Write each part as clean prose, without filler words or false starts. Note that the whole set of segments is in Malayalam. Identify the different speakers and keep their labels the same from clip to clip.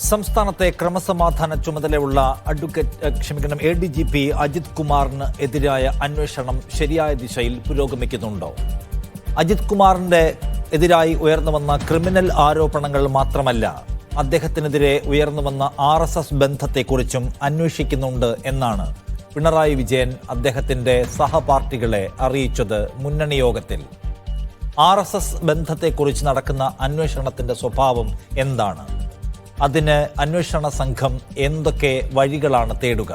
Speaker 1: സംസ്ഥാനത്തെ ക്രമസമാധാന ചുമതലയുള്ള ADGP അജിത് കുമാറിന് എതിരായ അന്വേഷണം ശരിയായ ദിശയിൽ പുരോഗമിക്കുന്നുണ്ടോ? അജിത് കുമാറിന്റെ എതിരായി ഉയർന്നുവന്ന ക്രിമിനൽ ആരോപണങ്ങൾ മാത്രമല്ല, അദ്ദേഹത്തിനെതിരെ ഉയർന്നുവന്ന RSS ബന്ധത്തെക്കുറിച്ചും അന്വേഷിക്കുന്നുണ്ട് എന്നാണ് പിണറായി വിജയൻ അദ്ദേഹത്തിന്റെ സഹപാർട്ടികളെ അറിയിച്ചത് മുന്നണി യോഗത്തിൽ. RSS ബന്ധത്തെക്കുറിച്ച് നടക്കുന്ന അന്വേഷണത്തിന്റെ സ്വഭാവം എന്താണ്? അതിന് അന്വേഷണ സംഘം എന്തൊക്കെ വഴികളാണ് തേടുക?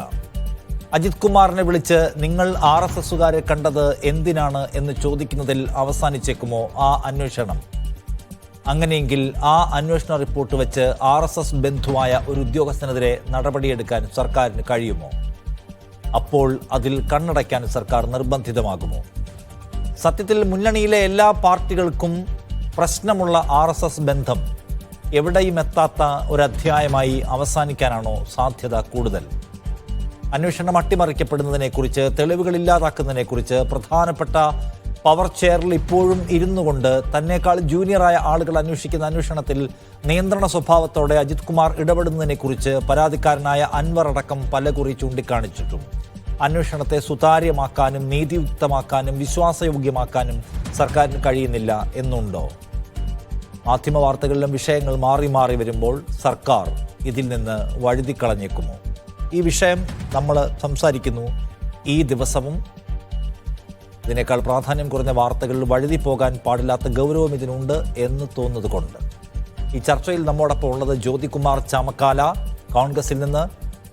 Speaker 1: അജിത് കുമാറിനെ വിളിച്ച് നിങ്ങൾ RSSകാരെ കണ്ടത് എന്തിനാണ് എന്ന് ചോദിക്കുന്നതിൽ അവസാനിച്ചേക്കുമോ ആ അന്വേഷണം? അങ്ങനെയെങ്കിൽ ആ അന്വേഷണ റിപ്പോർട്ട് വെച്ച് RSS ബന്ധുവായ ഒരു ഉദ്യോഗസ്ഥനെതിരെ നടപടിയെടുക്കാൻ സർക്കാരിന് കഴിയുമോ? അപ്പോൾ അതിൽ കണ്ണടയ്ക്കാൻ സർക്കാർ നിർബന്ധിതമാകുമോ? സത്യത്തിൽ മുന്നണിയിലെ എല്ലാ പാർട്ടികൾക്കും പ്രശ്നമുള്ള RSS ബന്ധം എവിടെയും എത്താത്ത ഒരധ്യായമായി അവസാനിക്കാനാണോ സാധ്യത കൂടുതൽ? അന്വേഷണം അട്ടിമറിക്കപ്പെടുന്നതിനെക്കുറിച്ച്, തെളിവുകളില്ലാതാക്കുന്നതിനെക്കുറിച്ച് പ്രധാനപ്പെട്ട പവർ ചെയറിൽ ഇപ്പോഴും ഇരുന്നു കൊണ്ട് തന്നേക്കാൾ ജൂനിയറായ ആളുകൾ അന്വേഷിക്കുന്ന അന്വേഷണത്തിൽ നിയന്ത്രണ സ്വഭാവത്തോടെ അജിത് കുമാർ ഇടപെടുന്നതിനെക്കുറിച്ച് പരാതിക്കാരനായ അൻവർ അടക്കം പലകുറി ചൂണ്ടിക്കാണിച്ചിട്ടും അന്വേഷണത്തെ സുതാര്യമാക്കാനും നീതിയുക്തമാക്കാനും വിശ്വാസയോഗ്യമാക്കാനും സർക്കാരിന് കഴിയുന്നില്ല എന്നുണ്ടോ? മാധ്യമ വാർത്തകളിലും വിഷയങ്ങൾ മാറി മാറി വരുമ്പോൾ സർക്കാർ ഇതിൽ നിന്ന് വഴുതിക്കളഞ്ഞേക്കുമോ? ഈ വിഷയം നമ്മൾ സംസാരിക്കുന്നു ഈ ദിവസവും. ഇതിനേക്കാൾ പ്രാധാന്യം കുറഞ്ഞ വാർത്തകളിൽ വഴുതി പോകാൻ പാടില്ലാത്ത ഗൗരവം ഇതിനുണ്ട് എന്ന് തോന്നുന്നത് കൊണ്ട് ഈ ചർച്ചയിൽ നമ്മോടൊപ്പം ഉള്ളത് ജ്യോതികുമാർ ചാമക്കാല കോൺഗ്രസിൽ നിന്ന്,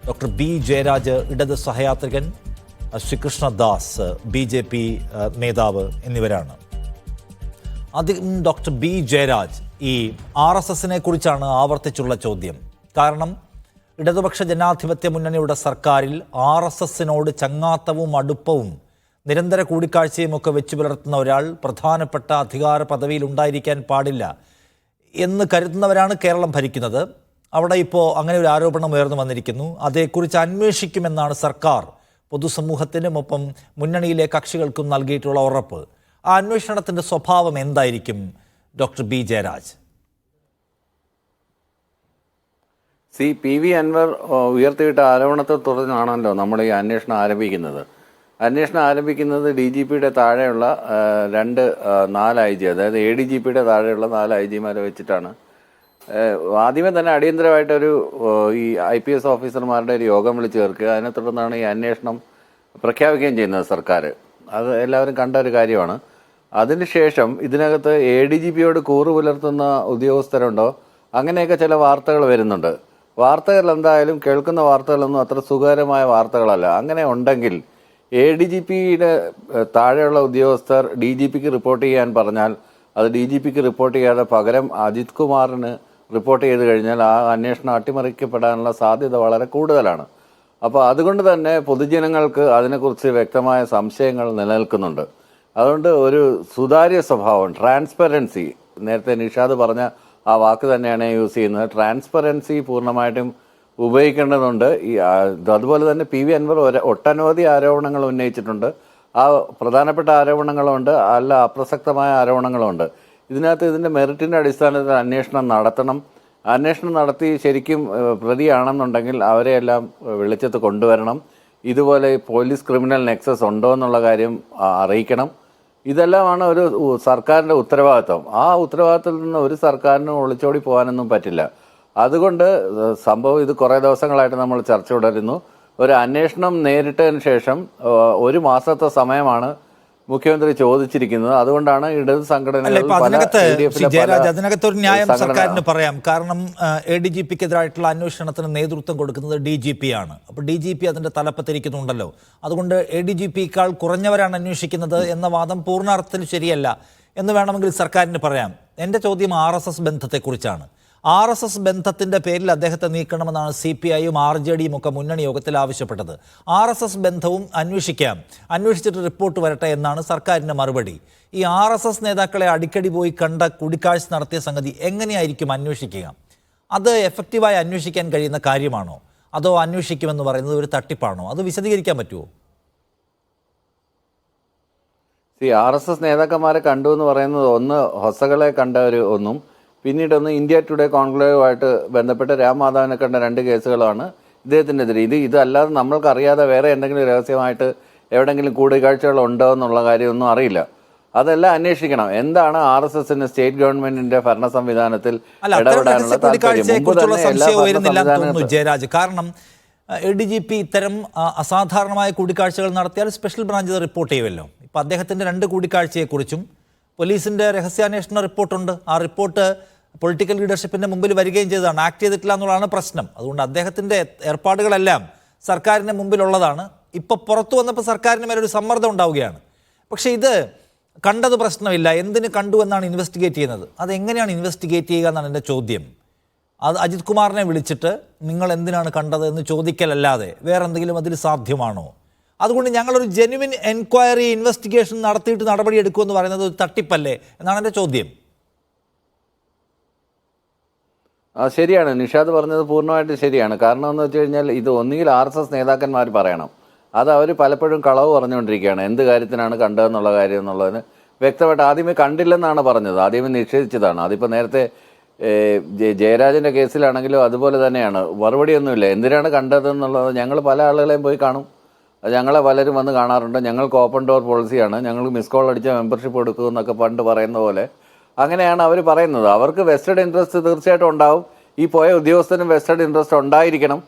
Speaker 1: ഡോക്ടർ B ജയരാജ് ഇടത് സഹയാത്രികൻ, ശ്രീകൃഷ്ണദാസ് BJP നേതാവ് എന്നിവരാണ്. ആദ്യം ഡോക്ടർ B ജയരാജ്, ഈ RSSനെ കുറിച്ചാണ് ആവർത്തിച്ചുള്ള ചോദ്യം. കാരണം ഇടതുപക്ഷ ജനാധിപത്യ മുന്നണിയുടെ സർക്കാരിൽ RSSനോട് ചങ്ങാത്തവും അടുപ്പവും നിരന്തര കൂടിക്കാഴ്ചയും ഒക്കെ വെച്ചു പുലർത്തുന്ന ഒരാൾ പ്രധാനപ്പെട്ട അധികാര പദവിയിൽ ഉണ്ടായിരിക്കാൻ പാടില്ല എന്ന് കരുതുന്നവരാണ് കേരളം ഭരിക്കുന്നത്. അവിടെ ഇപ്പോൾ അങ്ങനെ ഒരു ആരോപണം ഉയർന്നു വന്നിരിക്കുന്നു. അതേക്കുറിച്ച് അന്വേഷിക്കുമെന്നാണ് സർക്കാർ പൊതുസമൂഹത്തിനും ഒപ്പം മുന്നണിയിലെ കക്ഷികൾക്കും നൽകിയിട്ടുള്ള ഉറപ്പ്. ആ അന്വേഷണത്തിൻ്റെ സ്വഭാവം എന്തായിരിക്കും doctor B Jayaraj?
Speaker 2: PV Anvar ഉയർത്തിവിട്ട ആരോപണത്തെ തുടർന്നാണല്ലോ നമ്മൾ ഈ അന്വേഷണം ആരംഭിക്കുന്നത്. അന്വേഷണം ആരംഭിക്കുന്നത് DGPയുടെ താഴെയുള്ള 4 IG, അതായത് ADGPയുടെ താഴെയുള്ള 4 IGമാരെ വെച്ചിട്ടാണ്. ആദ്യമേ തന്നെ അടിയന്തരമായിട്ടൊരു ഈ IPS ഓഫീസർമാരുടെ ഒരു യോഗം വിളിച്ച് ചേർക്കുക. അതിനെ തുടർന്നാണ് ഈ അന്വേഷണം പ്രഖ്യാപിക്കുകയും ചെയ്യുന്നത് സർക്കാർ. അത് എല്ലാവരും കണ്ട ഒരു കാര്യമാണ്. അതിനുശേഷം ഇതിനകത്ത് ADGPയോട് കൂറ് പുലർത്തുന്ന ഉദ്യോഗസ്ഥരുണ്ടോ, അങ്ങനെയൊക്കെ ചില വാർത്തകൾ വരുന്നുണ്ട്. വാർത്തകൾ എന്തായാലും കേൾക്കുന്ന വാർത്തകളൊന്നും അത്ര സുഖകരമായ വാർത്തകളല്ല. അങ്ങനെ ഉണ്ടെങ്കിൽ ADGPയുടെ താഴെയുള്ള ഉദ്യോഗസ്ഥർ DGPക്ക് റിപ്പോർട്ട് ചെയ്യാൻ പറഞ്ഞാൽ അത് DGPക്ക് റിപ്പോർട്ട് ചെയ്യാതെ പകരം അജിത് കുമാറിന് റിപ്പോർട്ട് ചെയ്ത് കഴിഞ്ഞാൽ ആ അന്വേഷണം അട്ടിമറിക്കപ്പെടാനുള്ള സാധ്യത വളരെ കൂടുതലാണ്. അപ്പോൾ അതുകൊണ്ട് തന്നെ പൊതുജനങ്ങൾക്ക് അതിനെക്കുറിച്ച് വ്യക്തമായ സംശയങ്ങൾ നിലനിൽക്കുന്നുണ്ട്. അതുകൊണ്ട് ഒരു സുതാര്യ സ്വഭാവം, ട്രാൻസ്പെറൻസി, നേരത്തെ നിഷാദ് പറഞ്ഞ ആ വാക്ക് തന്നെയാണ് യൂസ് ചെയ്യുന്നത്. ട്രാൻസ്പെറൻസി പൂർണ്ണമായിട്ടും ഉപയോഗിക്കേണ്ടതുണ്ട്. അതുപോലെ തന്നെ PV അൻവർ ഒട്ടനവധി ആരോപണങ്ങൾ ഉന്നയിച്ചിട്ടുണ്ട്. ആ പ്രധാനപ്പെട്ട ആരോപണങ്ങളുണ്ട്, അല്ല അപ്രസക്തമായ ആരോപണങ്ങളുണ്ട്. ഇതിൻ്റെ മെറിറ്റിൻ്റെ അടിസ്ഥാനത്തിൽ അന്വേഷണം നടത്തണം. അന്വേഷണം നടത്തി ശരിക്കും പ്രതിയാണെന്നുണ്ടെങ്കിൽ അവരെയെല്ലാം വെളിച്ചത്ത് കൊണ്ടുവരണം. ഇതുപോലെ പോലീസ് ക്രിമിനൽ നെക്സസ് ഉണ്ടോ എന്നുള്ള കാര്യം അറിയിക്കണം. ഇതെല്ലാമാണ് ഒരു സർക്കാരിൻ്റെ ഉത്തരവാദിത്വം. ആ ഉത്തരവാദിത്തത്തിൽ നിന്ന് ഒരു സർക്കാരിനും ഒളിച്ചോടി പോകാനൊന്നും പറ്റില്ല. അതുകൊണ്ട് സംഭവം ഇത് കുറേ ദിവസങ്ങളായിട്ട് നമ്മൾ ചർച്ച തുടരുന്നു. ഒരു അന്വേഷണം നേരിട്ടതിന് ശേഷം 1 മാസത്തെ സമയമാണ് മുഖ്യമന്ത്രി ചോദിച്ചിരിക്കുന്നത്. അതുകൊണ്ടാണ് ഇടത് സംഘടനകൾ
Speaker 1: അതിനകത്തൊരു ന്യായം സർക്കാരിന് പറയാം. കാരണം ADGPക്കെതിരായിട്ടുള്ള അന്വേഷണത്തിന് നേതൃത്വം കൊടുക്കുന്നത് DGP ആണ്. അപ്പോൾ DGP അതിൻ്റെ തലപ്പത്തിരിക്കുന്നുണ്ടല്ലോ. അതുകൊണ്ട് ADGPയേക്കാൾ കുറഞ്ഞവരാണ് അന്വേഷിക്കുന്നത് എന്ന വാദം പൂർണ്ണാർത്ഥത്തിൽ ശരിയല്ല എന്ന് വേണമെങ്കിൽ സർക്കാരിന് പറയാം. എൻ്റെ ചോദ്യം RSS ബന്ധത്തെക്കുറിച്ചാണ്. RSS ബന്ധത്തിൻ്റെ പേരിൽ അദ്ദേഹത്തെ നീക്കണമെന്നാണ് CPIയും RJDയും ഒക്കെ മുന്നണി യോഗത്തിൽ ആവശ്യപ്പെട്ടത്. RSS ബന്ധവും അന്വേഷിക്കാം, അന്വേഷിച്ചിട്ട് റിപ്പോർട്ട് വരട്ടെ എന്നാണ് സർക്കാരിൻ്റെ മറുപടി. ഈ RSS നേതാക്കളെ അടിക്കടി പോയി കണ്ട കൂടിക്കാഴ്ച നടത്തിയ സംഗതി എങ്ങനെയായിരിക്കും അന്വേഷിക്കുക? അത് എഫക്റ്റീവായി അന്വേഷിക്കാൻ കഴിയുന്ന കാര്യമാണോ, അതോ അന്വേഷിക്കുമെന്ന് പറയുന്നത് ഒരു തട്ടിപ്പാണോ? അത് വിശദീകരിക്കാൻ പറ്റുമോ?
Speaker 2: RSS നേതാക്കന്മാരെ കണ്ടു എന്ന് പറയുന്നത് ഒന്ന് ഹൊസകളെ കണ്ട ഒന്നും പിന്നീടൊന്ന് ഇന്ത്യ ടുഡേ കോൺക്ലേവുമായിട്ട് ബന്ധപ്പെട്ട് രാം മാധവനെ കണ്ട 2 കേസുകളാണ് ഇദ്ദേഹത്തിനെതിരെ. ഇതല്ലാതെ നമ്മൾക്കറിയാതെ വേറെ എന്തെങ്കിലും രഹസ്യമായിട്ട് എവിടെയെങ്കിലും കൂടിക്കാഴ്ചകൾ ഉണ്ടോ എന്നുള്ള കാര്യമൊന്നും അറിയില്ല. അതെല്ലാം അന്വേഷിക്കണം. എന്താണ് RSSന് സ്റ്റേറ്റ് ഗവൺമെന്റിന്റെ ഭരണ സംവിധാനത്തിൽ ഇടപെടാനുള്ള താല്പര്യം? മുമ്പ് തന്നെ എല്ലാ ഭരണ
Speaker 1: ജയരാജ്, കാരണം ADGP ഇത്തരം അസാധാരണമായ കൂടിക്കാഴ്ചകൾ നടത്തിയാൽ സ്പെഷ്യൽ ബ്രാഞ്ച് റിപ്പോർട്ട് ചെയ്യുമല്ലോ. ഇപ്പം അദ്ദേഹത്തിൻ്റെ 2 കൂടിക്കാഴ്ചയെക്കുറിച്ചും പോലീസിൻ്റെ രഹസ്യാന്വേഷണ റിപ്പോർട്ടുണ്ട്. ആ റിപ്പോർട്ട് പൊളിറ്റിക്കൽ ലീഡർഷിപ്പിൻ്റെ മുമ്പിൽ വരികയും ചെയ്തതാണ്. ആക്ട് ചെയ്തിട്ടില്ല എന്നുള്ളതാണ് പ്രശ്നം. അതുകൊണ്ട് അദ്ദേഹത്തിൻ്റെ ഏർപ്പാടുകളെല്ലാം സർക്കാരിൻ്റെ മുമ്പിലുള്ളതാണ്. ഇപ്പോൾ പുറത്തു വന്നപ്പോൾ സർക്കാരിന് മേലൊരു സമ്മർദ്ദം ഉണ്ടാവുകയാണ്. പക്ഷേ ഇത് കണ്ടത് പ്രശ്നമില്ല, എന്തിന് കണ്ടു എന്നാണ് ഇൻവെസ്റ്റിഗേറ്റ് ചെയ്യുന്നത്. അതെങ്ങനെയാണ് ഇൻവെസ്റ്റിഗേറ്റ് ചെയ്യുക എന്നാണ് എൻ്റെ ചോദ്യം. അത് അജിത് കുമാറിനെ വിളിച്ചിട്ട് നിങ്ങൾ എന്തിനാണ് കണ്ടത് എന്ന് ചോദിക്കലല്ലാതെ വേറെ എന്തെങ്കിലും അതിൽ സാധ്യമാണോ? അതുകൊണ്ട് ഞങ്ങളൊരു ജെന്യുവിൻ എൻക്വയറി ഇൻവെസ്റ്റിഗേഷൻ നടത്തിയിട്ട് നടപടിയെടുക്കുമെന്ന് പറയുന്നത് ഒരു തട്ടിപ്പല്ലേ എന്നാണ് എൻ്റെ ചോദ്യം.
Speaker 2: ശരിയാണ്, നിഷാദ് പറഞ്ഞത് പൂർണ്ണമായിട്ട് ശരിയാണ്. കാരണം എന്ന് വെച്ച് കഴിഞ്ഞാൽ ഇത് ഒന്നുകിൽ RSS നേതാക്കന്മാർ പറയണം. അത് അവർ പലപ്പോഴും കളവ് പറഞ്ഞുകൊണ്ടിരിക്കുകയാണ്. എന്ത് കാര്യത്തിനാണ് കണ്ടതെന്നുള്ള കാര്യം എന്നുള്ളതിന് വ്യക്തമായിട്ട് ആദ്യമേ കണ്ടില്ലെന്നാണ് പറഞ്ഞത്, ആദ്യമേ നിഷേധിച്ചതാണ്. അതിപ്പോൾ നേരത്തെ ജയരാജൻ്റെ കേസിലാണെങ്കിലും അതുപോലെ തന്നെയാണ്. മറുപടിയൊന്നുമില്ല. എന്തിനാണ് കണ്ടതെന്നുള്ളത് ഞങ്ങൾ പല ആളുകളെയും പോയി കാണും. ഞങ്ങളെ പലരും വന്ന് കാണാറുണ്ട്. ഞങ്ങൾക്ക് ഓപ്പൺ ഡോർ പോളിസിയാണ്, ഞങ്ങൾക്ക് മിസ് കോൾ അടിച്ച മെമ്പർഷിപ്പ് എടുക്കും എന്നൊക്കെ പണ്ട് പറയുന്ന പോലെ അങ്ങനെയാണ് അവർ പറയുന്നത്. അവർക്ക് വെസ്റ്റഡ് ഇൻട്രസ്റ്റ് തീർച്ചയായിട്ടും ഉണ്ടാവും. ഈ പോയ ഉദ്യോഗസ്ഥനും വെസ്റ്റഡ് ഇൻട്രസ്റ്റ് ഉണ്ടായിരിക്കണം.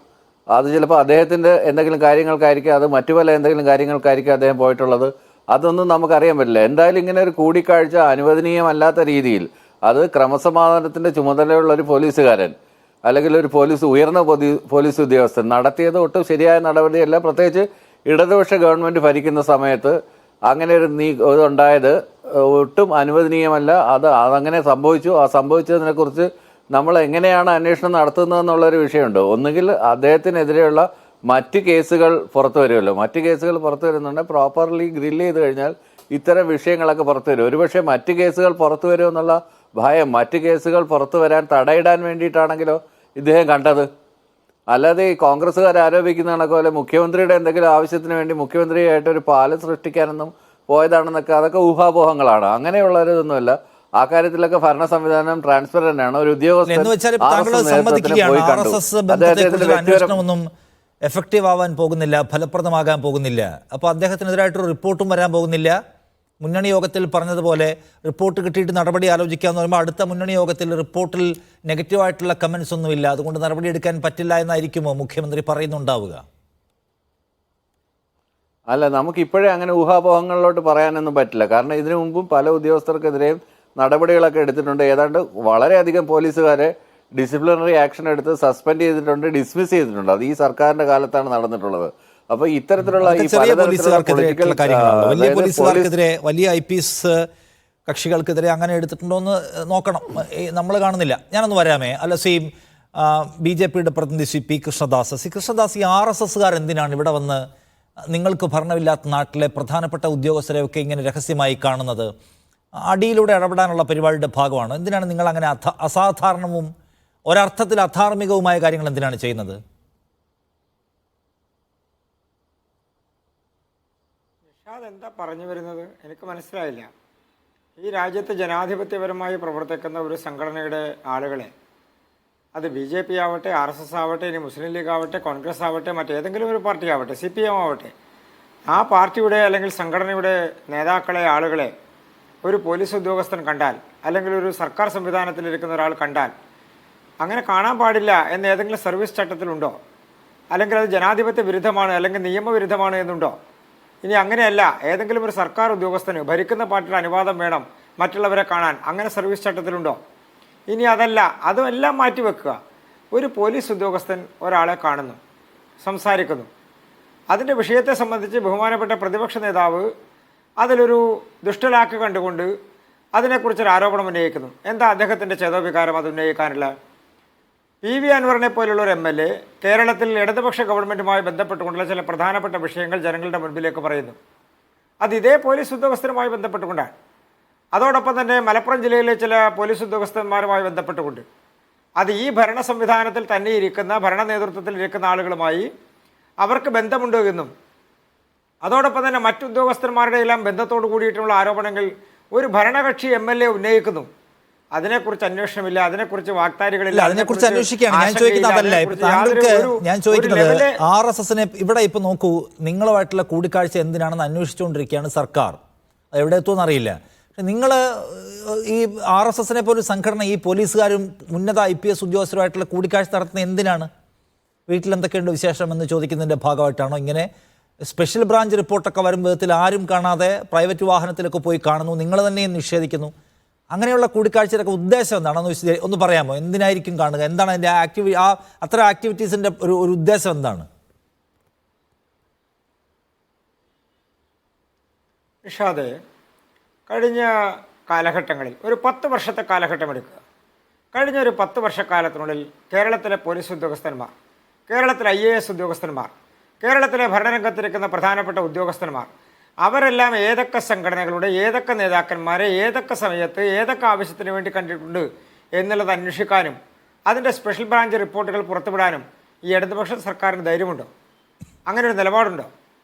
Speaker 2: അത് ചിലപ്പോൾ അദ്ദേഹത്തിൻ്റെ എന്തെങ്കിലും കാര്യങ്ങൾക്കായിരിക്കും, അത് മറ്റു പല എന്തെങ്കിലും കാര്യങ്ങൾക്കായിരിക്കും അദ്ദേഹം പോയിട്ടുള്ളത്. അതൊന്നും നമുക്കറിയാൻ പറ്റില്ല. എന്തായാലും ഇങ്ങനെ ഒരു കൂടിക്കാഴ്ച അനുവദനീയമല്ലാത്ത രീതിയിൽ, അത് ക്രമസമാധാനത്തിൻ്റെ ചുമതലയുള്ള ഒരു പോലീസുകാരൻ അല്ലെങ്കിൽ ഒരു ഉയർന്ന പോലീസ് ഉദ്യോഗസ്ഥൻ നടത്തിയത് ഒട്ടും ശരിയായ നടപടിയല്ല. പ്രത്യേകിച്ച് ഇടതുപക്ഷ ഗവൺമെൻറ് ഭരിക്കുന്ന സമയത്ത് അങ്ങനെ ഒരു ഇതുണ്ടായത് ഒട്ടും അനുവദനീയമല്ല. അതങ്ങനെ സംഭവിച്ചു. ആ സംഭവിച്ചതിനെക്കുറിച്ച് നമ്മൾ എങ്ങനെയാണ് അന്വേഷണം നടത്തുന്നതെന്നുള്ളൊരു വിഷയമുണ്ട്. ഒന്നുകിൽ അദ്ദേഹത്തിനെതിരെയുള്ള മറ്റ് കേസുകൾ പുറത്തു വരുമല്ലോ. മറ്റ് കേസുകൾ പുറത്തു വരുന്നുണ്ടെങ്കിൽ പ്രോപ്പർലി ഗ്രില്ല് ചെയ്ത് കഴിഞ്ഞാൽ ഇത്തരം വിഷയങ്ങളൊക്കെ പുറത്തു വരും. ഒരുപക്ഷെ മറ്റ് കേസുകൾ പുറത്തു വരുമെന്നുള്ള ഭയം, മറ്റ് കേസുകൾ പുറത്തു വരാൻ തടയിടാൻ വേണ്ടിയിട്ടാണെങ്കിലോ ഇദ്ദേഹം കണ്ടത്. അല്ലാതെ ഈ കോൺഗ്രസ്സുകാർ ആരോപിക്കുന്ന കണക്കോലെ മുഖ്യമന്ത്രിയുടെ എന്തെങ്കിലും ആവശ്യത്തിന് വേണ്ടി മുഖ്യമന്ത്രിയായിട്ട് ഒരു പാലം സൃഷ്ടിക്കാനൊന്നും പോയതാണെന്നൊക്കെ അതൊക്കെ ഊഹാപോഹങ്ങളാണ്. അങ്ങനെയുള്ളവരൊന്നുമല്ല. ആ കാര്യത്തിലൊക്കെ ഭരണ സംവിധാനം ട്രാൻസ്പെറന്റ് ആണ്. ഒരു ഉദ്യോഗസ്ഥൻ
Speaker 1: ഒന്നും എഫക്റ്റീവ് ആവാൻ പോകുന്നില്ല, ഫലപ്രദമാകാൻ പോകുന്നില്ല. അപ്പോൾ അദ്ദേഹത്തിനെതിരായിട്ടൊരു റിപ്പോർട്ടും വരാൻ പോകുന്നില്ല. മുന്നണി യോഗത്തിൽ പറഞ്ഞതുപോലെ റിപ്പോർട്ട് കിട്ടിയിട്ട് നടപടി ആലോചിക്കാമെന്ന് പറയുമ്പോൾ അടുത്ത മുന്നണി യോഗത്തിൽ റിപ്പോർട്ടിൽ നെഗറ്റീവായിട്ടുള്ള കമൻസ് ഒന്നുമില്ല, അതുകൊണ്ട് നടപടിയെടുക്കാൻ പറ്റില്ല എന്നായിരിക്കുമോ മുഖ്യമന്ത്രി പറയുന്നുണ്ടാവുക?
Speaker 2: അല്ല, നമുക്കിപ്പോഴേ അങ്ങനെ ഊഹാപോഹങ്ങളിലോട്ട് പറയാനൊന്നും പറ്റില്ല. കാരണം ഇതിനു മുമ്പും പല ഉദ്യോഗസ്ഥർക്കെതിരെയും നടപടികളൊക്കെ എടുത്തിട്ടുണ്ട്. ഏതാണ്ട് വളരെയധികം പോലീസുകാരെ ഡിസിപ്ലിനറി ആക്ഷൻ എടുത്ത് സസ്പെൻഡ് ചെയ്തിട്ടുണ്ട്, ഡിസ്മിസ് ചെയ്തിട്ടുണ്ട്. അത് ഈ സർക്കാരിന്റെ കാലത്താണ് നടന്നിട്ടുള്ളത്. അപ്പൊ ഇത്തരത്തിലുള്ള ഈ
Speaker 1: വലിയ പോലീസുകാർക്കെതിരെ, വലിയ IPS കക്ഷികൾക്കെതിരെ അങ്ങനെ എടുത്തിട്ടുണ്ടോ എന്ന് നോക്കണം. നമ്മൾ കാണുന്നില്ല. ഞാനൊന്ന് വരാമേ. അല്ല, BJPയുടെ പ്രതിനിധി P. കൃഷ്ണദാസ്. കൃഷ്ണദാസ്, ഈ RSSകാർ എന്തിനാണ് ഇവിടെ വന്ന് നിങ്ങൾക്ക് ഭരണമില്ലാത്ത നാട്ടിലെ പ്രധാനപ്പെട്ട ഉദ്യോഗസ്ഥരെയൊക്കെ ഇങ്ങനെ രഹസ്യമായി കാണുന്നത്? അടിയിലൂടെ ഇടപെടാനുള്ള പരിപാടിയുടെ ഭാഗമാണ്. എന്തിനാണ് നിങ്ങൾ അങ്ങനെ അസാധാരണവും ഒരർത്ഥത്തിൽ അധാർമികവുമായ കാര്യങ്ങൾ എന്തിനാണ് ചെയ്യുന്നത്?
Speaker 3: എന്താ പറഞ്ഞു വരുന്നത് എനിക്ക് മനസ്സിലായില്ല. ഈ രാജ്യത്ത് ജനാധിപത്യപരമായി പ്രവർത്തിക്കുന്ന ഒരു സംഘടനയുടെ ആളുകളെ, അത് BJP ആവട്ടെ, RSS ആവട്ടെ, ഇനി മുസ്ലിം ലീഗ് ആവട്ടെ, കോൺഗ്രസ് ആവട്ടെ, മറ്റേതെങ്കിലും ഒരു പാർട്ടി ആവട്ടെ, CPM ആവട്ടെ, ആ പാർട്ടിയുടെ അല്ലെങ്കിൽ സംഘടനയുടെ നേതാക്കളെ, ആളുകളെ ഒരു പോലീസ് ഉദ്യോഗസ്ഥൻ കണ്ടാൽ, അല്ലെങ്കിൽ ഒരു സർക്കാർ സംവിധാനത്തിലിരിക്കുന്ന ഒരാൾ കണ്ടാൽ, അങ്ങനെ കാണാൻ പാടില്ല എന്ന് ഏതെങ്കിലും സർവീസ് ചട്ടത്തിലുണ്ടോ? അല്ലെങ്കിൽ അത് ജനാധിപത്യ വിരുദ്ധമാണ് അല്ലെങ്കിൽ നിയമവിരുദ്ധമാണ് എന്നുണ്ടോ? ഇനി അങ്ങനെയല്ല, ഏതെങ്കിലും ഒരു സർക്കാർ ഉദ്യോഗസ്ഥന് ഭരിക്കുന്ന പാർട്ടിയുടെ അനുവാദം വേണം മറ്റുള്ളവരെ കാണാൻ, അങ്ങനെ സർവീസ് ചട്ടത്തിലുണ്ടോ? ഇനി അതല്ല, അതുമെല്ലാം മാറ്റിവെക്കുക. ഒരു പോലീസ് ഉദ്യോഗസ്ഥൻ ഒരാളെ കാണുന്നു, സംസാരിക്കുന്നു, അതിൻ്റെ വിഷയത്തെ സംബന്ധിച്ച് ബഹുമാനപ്പെട്ട പ്രതിപക്ഷ നേതാവ് അതിലൊരു ദുഷ്ടലാക്ക് കണ്ടുകൊണ്ട് അതിനെക്കുറിച്ചൊരു ആരോപണം ഉന്നയിക്കുന്നു. എന്താ അദ്ദേഹത്തിൻ്റെ ചേതോവികാരം അത് ഉന്നയിക്കാനുള്ള? PV അൻവറിനെ പോലുള്ള ഒരു MLA കേരളത്തിൽ ഇടതുപക്ഷ ഗവൺമെൻറ്റുമായി ബന്ധപ്പെട്ടുകൊണ്ടുള്ള ചില പ്രധാനപ്പെട്ട വിഷയങ്ങൾ ജനങ്ങളുടെ മുൻപിലേക്ക് പറയുന്നു. അത് ഇതേ പോലീസ് ഉദ്യോഗസ്ഥരുമായി ബന്ധപ്പെട്ടുകൊണ്ടാണ്. അതോടൊപ്പം തന്നെ മലപ്പുറം ജില്ലയിലെ ചില പോലീസ് ഉദ്യോഗസ്ഥന്മാരുമായി ബന്ധപ്പെട്ടുകൊണ്ട്, അത് ഈ ഭരണ സംവിധാനത്തിൽ തന്നെ ഇരിക്കുന്ന, ഭരണ നേതൃത്വത്തിൽ ഇരിക്കുന്ന ആളുകളുമായി അവർക്ക് ബന്ധമുണ്ടോ എന്നും, അതോടൊപ്പം തന്നെ മറ്റുദ്യോഗസ്ഥന്മാരുടെ എല്ലാം ബന്ധത്തോട് കൂടിയിട്ടുള്ള ആരോപണങ്ങൾ ഒരു ഭരണകക്ഷി MLA ഉന്നയിക്കുന്നു. അതിനെക്കുറിച്ച് അന്വേഷണമില്ല, അതിനെക്കുറിച്ച് വാഗ്ദാരികളില്ല.
Speaker 1: അതിനെക്കുറിച്ച് അന്വേഷിക്കുകയാണ് ഞാൻ ചോദിക്കുന്നത്. അതല്ല ഇപ്പൊ താങ്കൾക്ക് ഞാൻ ചോദിക്കുന്നത്, RSSനെ ഇവിടെ ഇപ്പൊ നോക്കൂ, നിങ്ങളുമായിട്ടുള്ള കൂടിക്കാഴ്ച എന്തിനാണെന്ന് അന്വേഷിച്ചുകൊണ്ടിരിക്കുകയാണ് സർക്കാർ. അത് എവിടെ എത്തുമെന്ന് അറിയില്ല. പക്ഷെ നിങ്ങൾ ഈ RSSനെ പോലൊരു സംഘടന ഈ പോലീസുകാരും ഉന്നത IPS ഉദ്യോഗസ്ഥരുമായിട്ടുള്ള കൂടിക്കാഴ്ച നടത്തുന്നത് എന്തിനാണ്? വീട്ടിൽ എന്തൊക്കെയുണ്ട് വിശേഷം എന്ന് ചോദിക്കുന്നതിൻ്റെ ഭാഗമായിട്ടാണോ? ഇങ്ങനെ സ്പെഷ്യൽ ബ്രാഞ്ച് റിപ്പോർട്ടൊക്കെ വരും വിധത്തിൽ ആരും കാണാതെ പ്രൈവറ്റ് വാഹനത്തിലൊക്കെ പോയി കാണുന്നു, നിങ്ങൾ തന്നെ നിഷേധിക്കുന്നു. അങ്ങനെയുള്ള കൂടിക്കാഴ്ചയിലൊക്കെ ഉദ്ദേശം എന്താണെന്ന് ഒന്ന് പറയാമോ? എന്തിനായിരിക്കും കാണുക? എന്താണ് അതിൻ്റെ അത്ര ആക്ടിവിറ്റീസിൻ്റെ ഒരു ഉദ്ദേശം എന്താണ്?
Speaker 3: നിഷാദേ, കഴിഞ്ഞ കാലഘട്ടങ്ങളിൽ ഒരു 10 വർഷത്തെ കാലഘട്ടം എടുക്കുക. കഴിഞ്ഞ ഒരു 10 വർഷക്കാലത്തിനുള്ളിൽ കേരളത്തിലെ പോലീസ് ഉദ്യോഗസ്ഥന്മാർ, കേരളത്തിലെ IAS ഉദ്യോഗസ്ഥന്മാർ, കേരളത്തിലെ ഭരണരംഗത്തിരിക്കുന്ന പ്രധാനപ്പെട്ട ഉദ്യോഗസ്ഥന്മാർ, അവരെല്ലാം ഏതൊക്കെ സംഘടനകളുടെ ഏതൊക്കെ നേതാക്കന്മാരെ ഏതൊക്കെ സമയത്ത് ഏതൊക്കെ ആവശ്യത്തിന് വേണ്ടി കണ്ടിട്ടുണ്ട് എന്നുള്ളത് അന്വേഷിക്കാനും അതിൻ്റെ സ്പെഷ്യൽ ബ്രാഞ്ച് റിപ്പോർട്ടുകൾ പുറത്തുവിടാനും ഈ ഇടതുപക്ഷ സർക്കാരിന് ധൈര്യമുണ്ടോ? അങ്ങനെ ഒരു നിലപാടുണ്ടോ?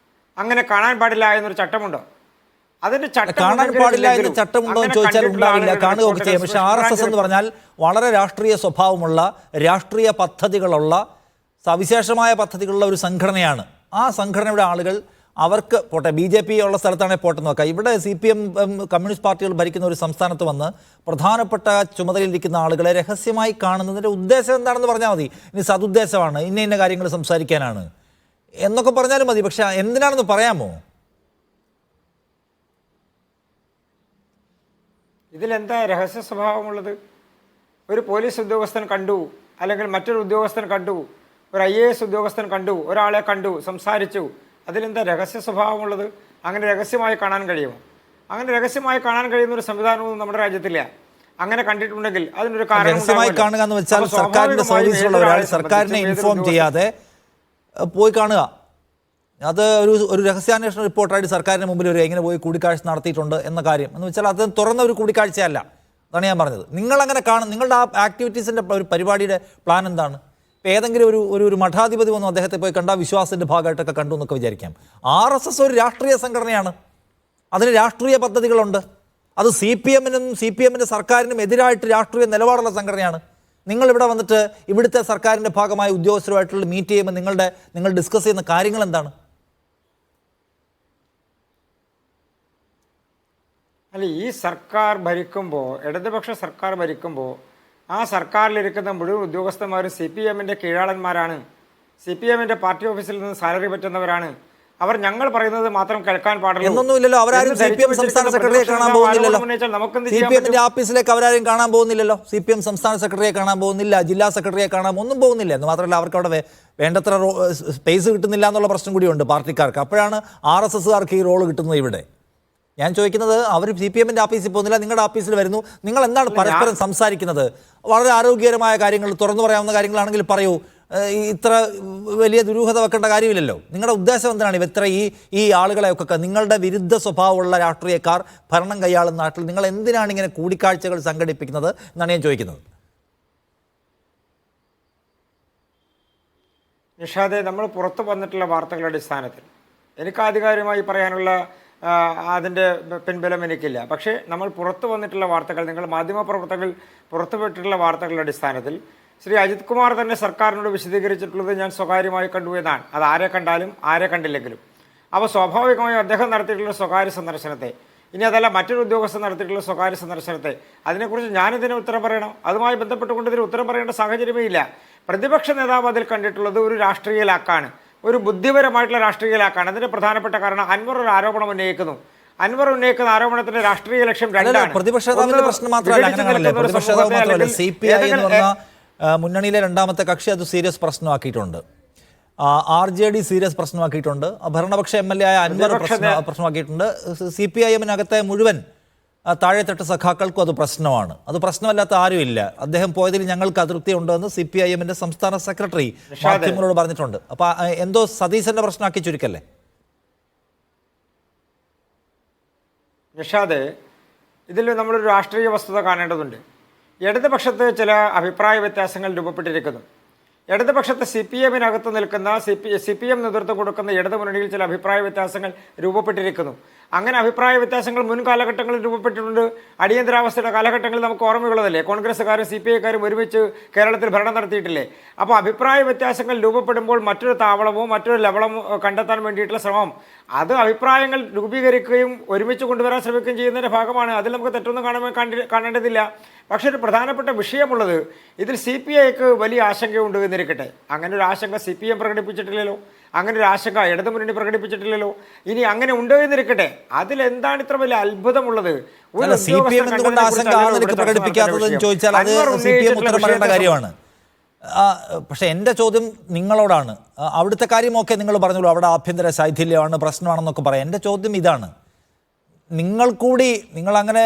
Speaker 3: അങ്ങനെ കാണാൻ പാടില്ല എന്നൊരു ചട്ടമുണ്ടോ? അതിന്റെ
Speaker 1: കാണാൻ പാടില്ല എന്ന ചട്ടമുണ്ടോ എന്ന് ചോദിച്ചാൽ ഉണ്ടാവില്ല, കാണുകയൊക്കെ ചെയ്യും. പക്ഷെ RSS എന്ന് പറഞ്ഞാൽ വളരെ രാഷ്ട്രീയ സ്വഭാവമുള്ള, രാഷ്ട്രീയ പദ്ധതികളുള്ള, സവിശേഷമായ പദ്ധതികളുള്ള ഒരു സംഘടനയാണ്. ആ സംഘടനയുടെ ആളുകൾ അവർക്ക് പോട്ടെ, BJP ഉള്ള സ്ഥലത്താണെങ്കിൽ പോട്ടെ നോക്കാം. ഇവിടെ CPM കമ്മ്യൂണിസ്റ്റ് പാർട്ടികൾ ഭരിക്കുന്ന ഒരു സംസ്ഥാനത്ത് വന്ന് പ്രധാനപ്പെട്ട ചുമതലയിലിരിക്കുന്ന ആളുകളെ രഹസ്യമായി കാണുന്നതിൻ്റെ ഉദ്ദേശം എന്താണെന്ന് പറഞ്ഞാൽ മതി. ഇനി സതുദ്ദേശമാണ്, ഇന്ന കാര്യങ്ങൾ സംസാരിക്കാനാണ് എന്നൊക്കെ പറഞ്ഞാലും മതി. പക്ഷെ എന്തിനാണെന്ന് പറയാമോ?
Speaker 3: ഇതിലെന്താ രഹസ്യ സ്വഭാവമുള്ളത്? ഒരു പോലീസ് ഉദ്യോഗസ്ഥൻ കണ്ടു, അല്ലെങ്കിൽ മറ്റൊരു ഉദ്യോഗസ്ഥൻ കണ്ടു, ഒരു IAS ഉദ്യോഗസ്ഥൻ കണ്ടു, ഒരാളെ കണ്ടു, സംസാരിച്ചു, അതിലെന്താ രഹസ്യ സ്വഭാവമുള്ളത്? അങ്ങനെ രഹസ്യമായി കാണാൻ കഴിയുമോ? അങ്ങനെ രഹസ്യമായി കാണാൻ കഴിയുന്ന ഒരു സംവിധാനമൊന്നും നമ്മുടെ രാജ്യത്തില്ല. അങ്ങനെ കണ്ടിട്ടുണ്ടെങ്കിൽ അതിനൊരു കാരണം.
Speaker 1: രഹസ്യമായി കാണുക എന്ന് വെച്ചാൽ സർക്കാരിന്റെ സർവീസിലുള്ള ഒരാൾ സർക്കാരിനെ ഇൻഫോം ചെയ്യാതെ പോയി കാണുക, അത് ഒരു രഹസ്യാന്വേഷണ റിപ്പോർട്ടായിട്ട് സർക്കാരിന് മുമ്പിൽ എങ്ങനെ പോയി കൂടിക്കാഴ്ച നടത്തിയിട്ടുണ്ട് എന്ന കാര്യം എന്ന് വെച്ചാൽ അത് തുറന്ന ഒരു കൂടിക്കാഴ്ചയല്ല. അതാണ് ഞാൻ പറഞ്ഞത്. നിങ്ങളങ്ങനെ നിങ്ങളുടെ ആ ആക്ടിവിറ്റീസിൻ്റെ ഒരു പരിപാടിയുടെ പ്ലാൻ എന്താണ്? ഇപ്പോൾ ഏതെങ്കിലും ഒരു മഠാധിപതി വന്നു അദ്ദേഹത്തെ പോയി കണ്ട വിശ്വാസത്തിൻ്റെ ഭാഗമായിട്ടൊക്കെ കണ്ടു എന്നൊക്കെ വിചാരിക്കാം. RSS ഒരു രാഷ്ട്രീയ സംഘടനയാണ്, അതിന് രാഷ്ട്രീയ പദ്ധതികളുണ്ട്. അത് CPMന്റെ സർക്കാരിനും എതിരായിട്ട് രാഷ്ട്രീയ നിലപാടുള്ള സംഘടനയാണ്. നിങ്ങളിവിടെ വന്നിട്ട് ഇവിടുത്തെ സർക്കാരിൻ്റെ ഭാഗമായ ഉദ്യോഗസ്ഥരുമായിട്ടുള്ള മീറ്റ് ചെയ്യുമ്പോൾ നിങ്ങൾ ഡിസ്കസ് ചെയ്യുന്ന കാര്യങ്ങൾ എന്താണ്?
Speaker 3: അല്ല, ഈ സർക്കാർ ഭരിക്കുമ്പോൾ, ഇടതുപക്ഷ സർക്കാർ ഭരിക്കുമ്പോൾ ആ സർക്കാരിലിരിക്കുന്ന മുഴുവൻ ഉദ്യോഗസ്ഥന്മാരും CPMന്റെ കീഴാളന്മാരാണ്. CPMന്റെ പാർട്ടി ഓഫീസിൽ നിന്ന് സാലറി പറ്റുന്നവരാണ്. അവർ ഞങ്ങൾ പറയുന്നത് മാത്രം കേൾക്കാൻ പാടില്ല
Speaker 1: എന്നൊന്നുമില്ലല്ലോ. അവരാരും CPM സംസ്ഥാന സെക്രട്ടറിയെ കാണാൻ പോകുന്നില്ലല്ലോ. CPMന്റെ ഓഫീസിലേക്ക് അവരാരും കാണാൻ പോകുന്നില്ലല്ലോ. CPM സംസ്ഥാന സെക്രട്ടറിയെ കാണാൻ പോകുന്നില്ല, ജില്ലാ സെക്രട്ടറിയെ കാണാൻ ഒന്നും പോകുന്നില്ല. എന്ന് മാത്രമല്ല അവർക്ക് അവിടെ വേണ്ടത്ര സ്പേസ് കിട്ടുന്നില്ല എന്നുള്ള പ്രശ്നം കൂടിയുണ്ട് പാർട്ടിക്കാർക്ക്. അപ്പോഴാണ് RSSകാർക്ക് ഈ റോള് കിട്ടുന്നത്. ഇവിടെ ഞാൻ ചോദിക്കുന്നത്, അവർ CPMന്റെ ഓഫീസിൽ പോകുന്നില്ല, നിങ്ങളുടെ ഓഫീസിൽ വരുന്നു, നിങ്ങൾ എന്താണ് പരസ്പരം സംസാരിക്കുന്നത്? വളരെ ആരോഗ്യകരമായ കാര്യങ്ങൾ, തുറന്നു പറയാവുന്ന കാര്യങ്ങളാണെങ്കിൽ പറയൂ. ഇത്ര വലിയ ദുരൂഹത വെക്കേണ്ട കാര്യമില്ലല്ലോ. നിങ്ങളുടെ ഉദ്ദേശം എന്താണ്? ഇത്ര ഈ ആളുകളെയൊക്കെ, നിങ്ങളുടെ വിരുദ്ധ സ്വഭാവമുള്ള രാഷ്ട്രീയക്കാർ ഭരണം കൈയാളുന്ന നാട്ടിൽ നിങ്ങൾ എന്തിനാണ് ഇങ്ങനെ കൂടിക്കാഴ്ചകൾ സംഘടിപ്പിക്കുന്നത് എന്നാണ് ഞാൻ ചോദിക്കുന്നത്.
Speaker 3: നിഷാദെ, നമ്മൾ പുറത്തു വന്നിട്ടുള്ള വാർത്തകളുടെ അടിസ്ഥാനത്തിൽ എനിക്ക് ആധികാരികമായി പറയാനുള്ള അതിൻ്റെ പിൻബലം എനിക്കില്ല. പക്ഷേ നമ്മൾ പുറത്തു വന്നിട്ടുള്ള വാർത്തകൾ, നിങ്ങൾ മാധ്യമപ്രവർത്തകർ പുറത്തുവിട്ടിട്ടുള്ള വാർത്തകളുടെ അടിസ്ഥാനത്തിൽ ശ്രീ അജിത് കുമാർ തന്നെ സർക്കാരിനോട് വിശദീകരിച്ചിട്ടുള്ളത് ഞാൻ സ്വകാര്യമായി കണ്ടു എന്നാണ്. അത് ആരെ കണ്ടാലും ആരെ കണ്ടില്ലെങ്കിലും. അപ്പോൾ സ്വാഭാവികമായും അദ്ദേഹം നടത്തിയിട്ടുള്ള സ്വകാര്യ സന്ദർശനത്തെ, ഇനി അതല്ല മറ്റൊരു ഉദ്യോഗസ്ഥൻ നടത്തിയിട്ടുള്ള സ്വകാര്യ സന്ദർശനത്തെ, അതിനെക്കുറിച്ച് ഞാനിതിന് ഉത്തരം പറയണം? അതുമായി ബന്ധപ്പെട്ടുകൊണ്ട് ഇതിന് ഉത്തരം പറയേണ്ട സാഹചര്യമേ ഇല്ല. പ്രതിപക്ഷ നേതാവ് അതിൽ കണ്ടിട്ടുള്ളത് ഒരു രാഷ്ട്രീയ ലാക്കാണ്, ഒരു ബുദ്ധിപരമായിട്ടുള്ള രാഷ്ട്രീയ ലാക്കാണ്. അതിൻ്റെ പ്രധാനപ്പെട്ട കാരണം അൻവർ ഒരു ആരോപണം ഉന്നയിക്കുന്നു. അൻവർ ഉന്നയിക്കുന്ന ആരോപണത്തിന്റെ രാഷ്ട്രീയ ലക്ഷ്യം രണ്ടാണ്.
Speaker 1: പ്രതിപക്ഷ നേതാവിന്റെ പ്രശ്നം മാത്രമല്ല, പ്രതിപക്ഷ നേതാവ് മാത്രമല്ല, CPI എന്ന് പറഞ്ഞ മുന്നണിയിലെ രണ്ടാമത്തെ കക്ഷി അത് സീരിയസ് പ്രശ്നമാക്കിയിട്ടുണ്ട്. RJD സീരിയസ് പ്രശ്നമാക്കിയിട്ടുണ്ട്. ഭരണപക്ഷ MLA ആയ അൻവർ പ്രശ്നമാക്കിയിട്ടുണ്ട്. CPIM-നകത്തെ മുഴുവൻ താഴെത്തട്ട് സഖാക്കൾക്കും അത് പ്രശ്നമാണ്. അത് പ്രശ്നമല്ലാത്ത ആരുമില്ല. അദ്ദേഹം പോയതിൽ ഞങ്ങൾക്ക് അതൃപ്തി ഉണ്ടെന്ന് CPIM-ന്റെ സംസ്ഥാന സെക്രട്ടറി മാധ്യമങ്ങളോട് പറഞ്ഞിട്ടുണ്ട്. അപ്പൊ എന്തോ സതീശന്റെ പ്രശ്നമാക്കി ചുരുക്കല്ലേ?
Speaker 3: നിഷാദ്, ഇതിൽ നമ്മളൊരു രാഷ്ട്രീയ വസ്തുത കാണേണ്ടതുണ്ട്. ഇടതുപക്ഷത്ത് ചില അഭിപ്രായ വ്യത്യാസങ്ങൾ രൂപപ്പെട്ടിരിക്കുന്നു. ഇടതുപക്ഷത്ത് CPM-നകത്ത് നിൽക്കുന്ന CPM നേതൃത്വം കൊടുക്കുന്ന ഇടതുമുന്നണിയിൽ ചില അഭിപ്രായ വ്യത്യാസങ്ങൾ രൂപപ്പെട്ടിരിക്കുന്നു. അങ്ങനെ അഭിപ്രായ വ്യത്യാസങ്ങൾ മുൻ കാലഘട്ടങ്ങളിൽ രൂപപ്പെട്ടിട്ടുണ്ട്. അടിയന്തരാവസ്ഥയുടെ കാലഘട്ടങ്ങളിൽ നമുക്ക് ഓർമ്മയുള്ളതല്ലേ, കോൺഗ്രസ്സുകാരും CPI-ക്കാരും ഒരുമിച്ച് കേരളത്തിൽ ഭരണം നടത്തിയിട്ടില്ലേ? അപ്പോൾ അഭിപ്രായ വ്യത്യാസങ്ങൾ രൂപപ്പെടുമ്പോൾ മറ്റൊരു താവളമോ മറ്റൊരു ലെവലമോ കണ്ടെത്താൻ വേണ്ടിയിട്ടുള്ള ശ്രമം, അത് അഭിപ്രായങ്ങൾ രൂപീകരിക്കുകയും ഒരുമിച്ച് കൊണ്ടുവരാൻ ശ്രമിക്കുകയും ചെയ്യുന്നതിൻ്റെ ഭാഗമാണ്. അതിൽ നമുക്ക് തെറ്റൊന്നും കാണേണ്ടതില്ല. പക്ഷേ ഒരു പ്രധാനപ്പെട്ട വിഷയമുള്ളത്, ഇതിൽ CPI-ക്ക് വലിയ ആശങ്കയുണ്ട് എന്നിരിക്കട്ടെ. അങ്ങനെ ഒരു ആശങ്ക CPM പ്രകടിപ്പിച്ചിട്ടില്ലല്ലോ, അങ്ങനെ ഒരു ആശങ്ക ഇടതുമുന്നണി പ്രകടിപ്പിച്ചിട്ടില്ലല്ലോ. ഇനി അങ്ങനെ ഉണ്ടോ എന്നിരിക്കട്ടെ, അതിലെന്താണ് ഇത്ര വലിയ അത്ഭുതമുള്ളത്?
Speaker 1: CPM എന്തുകൊണ്ട് ആശങ്ക പ്രകടിപ്പിക്കാത്തതെന്ന് ചോദിച്ചാൽ അത് CPM ഉത്തരം പറയേണ്ട കാര്യമാണ്. പക്ഷെ എൻ്റെ ചോദ്യം നിങ്ങളോടാണ്. അവിടുത്തെ കാര്യമൊക്കെ നിങ്ങൾ പറഞ്ഞോളൂ, അവിടെ ആഭ്യന്തര ശൈഥില്യമാണ്, പ്രശ്നമാണെന്നൊക്കെ പറയാം. എൻ്റെ ചോദ്യം ഇതാണ്, നിങ്ങൾ അങ്ങനെ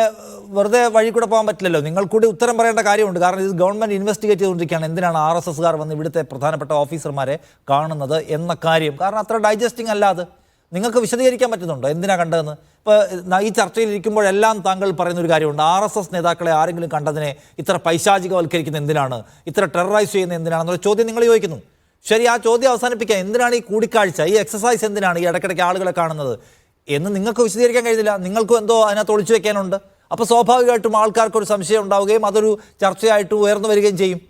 Speaker 1: വെറുതെ വഴി കൂടെ പോകാൻ പറ്റില്ലല്ലോ. നിങ്ങൾ കൂടി ഉത്തരം പറയേണ്ട കാര്യമുണ്ട്. കാരണം ഇത് ഗവൺമെൻറ് ഇൻവെസ്റ്റിഗേറ്റ് ചെയ്തുകൊണ്ടിരിക്കുകയാണ്. എന്തിനാണ് RSSകാർ വന്ന് ഇവിടുത്തെ പ്രധാനപ്പെട്ട ഓഫീസർമാരെ കാണുന്നത് എന്ന കാര്യം. കാരണം അത്ര ഡൈജസ്റ്റിംഗ് അല്ല അത്. നിങ്ങൾക്ക് വിശദീകരിക്കാൻ പറ്റുന്നുണ്ടോ എന്തിനാ കണ്ടതെന്ന്? ഇപ്പോൾ ഈ ചർച്ചയിൽ ഇരിക്കുമ്പോഴെല്ലാം താങ്കൾ പറയുന്നൊരു കാര്യമുണ്ട്, RSS നേതാക്കളെ ആരെങ്കിലും കണ്ടതിനെ ഇത്ര പൈശാചികവൽക്കരിക്കുന്ന എന്തിനാണ്, ഇത്ര ടെററൈസ് ചെയ്യുന്ന എന്തിനാണെന്നുള്ള ചോദ്യം നിങ്ങൾ ചോദിക്കുന്നു. ശരി, ആ ചോദ്യം അവസാനിപ്പിക്കാം. എന്തിനാണ് ഈ കൂടിക്കാഴ്ച, ഈ എക്സസൈസ് എന്തിനാണ്, ഈ ഇടയ്ക്കിടയ്ക്ക് ആളുകളെ കാണുന്നത് എന്ന് നിങ്ങൾക്ക് വിശദീകരിക്കാൻ കഴിയുന്നില്ല. നിങ്ങൾക്കും എന്തോ അതിനകത്ത് ഒളിച്ചു വെക്കാനുണ്ട്. അപ്പോൾ സ്വാഭാവികമായിട്ടും ആൾക്കാർക്കൊരു സംശയം ഉണ്ടാവുകയും അതൊരു ചർച്ചയായിട്ട് ഉയർന്നു വരികയും ചെയ്യും.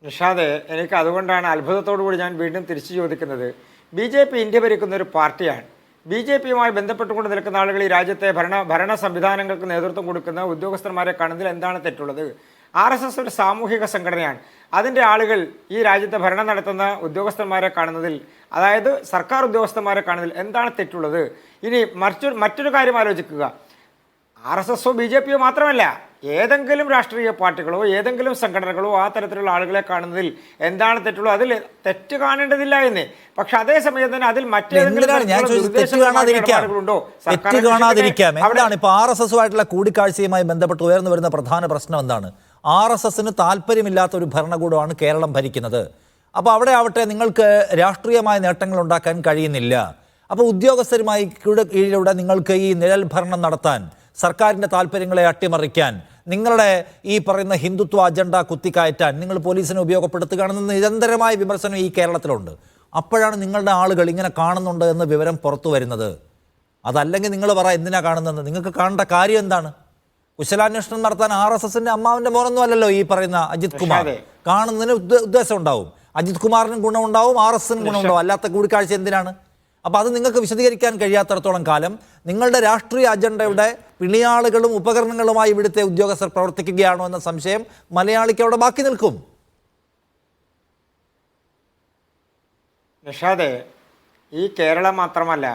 Speaker 3: നിഷാദെ, എനിക്ക് അതുകൊണ്ടാണ് അത്ഭുതത്തോടു കൂടി ഞാൻ വീണ്ടും തിരിച്ചു ചോദിക്കുന്നത്. BJP ഇന്ത്യ ഭരിക്കുന്ന ഒരു പാർട്ടിയാണ്. BJP-യുമായി ബന്ധപ്പെട്ടുകൊണ്ട് നിൽക്കുന്ന ആളുകൾ ഈ രാജ്യത്തെ ഭരണ സംവിധാനങ്ങൾക്ക് നേതൃത്വം കൊടുക്കുന്ന ഉദ്യോഗസ്ഥന്മാരെ കാണുന്നതിൽ എന്താണ് തെറ്റുള്ളത്? RSS ഒരു സാമൂഹിക സംഘടനയാണ്. അതിൻ്റെ ആളുകൾ ഈ രാജ്യത്തെ ഭരണം നടത്തുന്ന ഉദ്യോഗസ്ഥന്മാരെ കാണുന്നതിൽ, അതായത് സർക്കാർ ഉദ്യോഗസ്ഥന്മാരെ കാണുന്നതിൽ എന്താണ് തെറ്റുള്ളത്? ഇനി മറ്റൊരു കാര്യം ആലോചിക്കുക. RSSO BJP-യോ മാത്രമല്ല, ഏതെങ്കിലും രാഷ്ട്രീയ പാർട്ടികളോ ഏതെങ്കിലും സംഘടനകളോ ആ തരത്തിലുള്ള ആളുകളെ കാണുന്നതിൽ എന്താണ് തെറ്റുള്ളത്? അതിൽ തെറ്റ് കാണേണ്ടതില്ല എന്നേ. പക്ഷെ അതേസമയം തന്നെ അതിൽ
Speaker 1: എന്താണ് ഇപ്പൊ RSSുമായിട്ടുള്ള കൂടിക്കാഴ്ചയുമായി ബന്ധപ്പെട്ട് ഉയർന്നു വരുന്ന പ്രധാന പ്രശ്നം എന്താണ്? RSSന് താല്പര്യമില്ലാത്ത ഒരു ഭരണകൂടമാണ് കേരളം ഭരിക്കുന്നത്. അപ്പോൾ അവിടെ ആവട്ടെ നിങ്ങൾക്ക് രാഷ്ട്രീയമായ നേട്ടങ്ങൾ ഉണ്ടാക്കാൻ കഴിയുന്നില്ല. അപ്പോൾ ഉദ്യോഗസ്ഥരുമായി കീഴിലൂടെ നിങ്ങൾക്ക് ഈ നിഴൽ ഭരണം നടത്താൻ, സർക്കാരിൻ്റെ താല്പര്യങ്ങളെ അട്ടിമറിക്കാൻ, നിങ്ങളുടെ ഈ പറയുന്ന ഹിന്ദുത്വ അജണ്ട കുത്തിക്കയറ്റാൻ നിങ്ങൾ പോലീസിനെ ഉപയോഗപ്പെടുത്തുകയാണെന്ന് നിരന്തരമായ വിമർശനം ഈ കേരളത്തിലുണ്ട്. അപ്പോഴാണ് നിങ്ങളുടെ ആളുകൾ ഇങ്ങനെ കാണുന്നുണ്ട് എന്ന വിവരം പുറത്തു വരുന്നത്. അതല്ലെങ്കിൽ നിങ്ങൾ പറ എന്തിനാ കാണുന്നതെന്ന്. നിങ്ങൾക്ക് കാണേണ്ട കാര്യം എന്താണ്? കുശലാന്വേഷണം നടത്താൻ RSSന്റെ അമ്മാവിൻ്റെ മോനൊന്നും അല്ലല്ലോ ഈ പറയുന്ന അജിത് കുമാർ. കാണുന്നതിന് ഉദ്ദേശം ഉണ്ടാവും, അജിത് കുമാറിനും ഗുണമുണ്ടാവും, RSSനും ഗുണമുണ്ടാവും. അല്ലാത്ത കൂടിക്കാഴ്ച എന്തിനാണ്? അപ്പോൾ അത് നിങ്ങൾക്ക് വിശദീകരിക്കാൻ കഴിയാത്തടത്തോളം കാലം നിങ്ങളുടെ രാഷ്ട്രീയ അജണ്ടയുടെ പിണിയാളുകളും ഉപകരണങ്ങളുമായി ഇവിടുത്തെ ഉദ്യോഗസ്ഥർ പ്രവർത്തിക്കുകയാണോ എന്ന സംശയം മലയാളിക്ക് അവിടെ ബാക്കി നിൽക്കും.
Speaker 3: നിഷാദെ, ഈ കേരളം മാത്രമല്ല,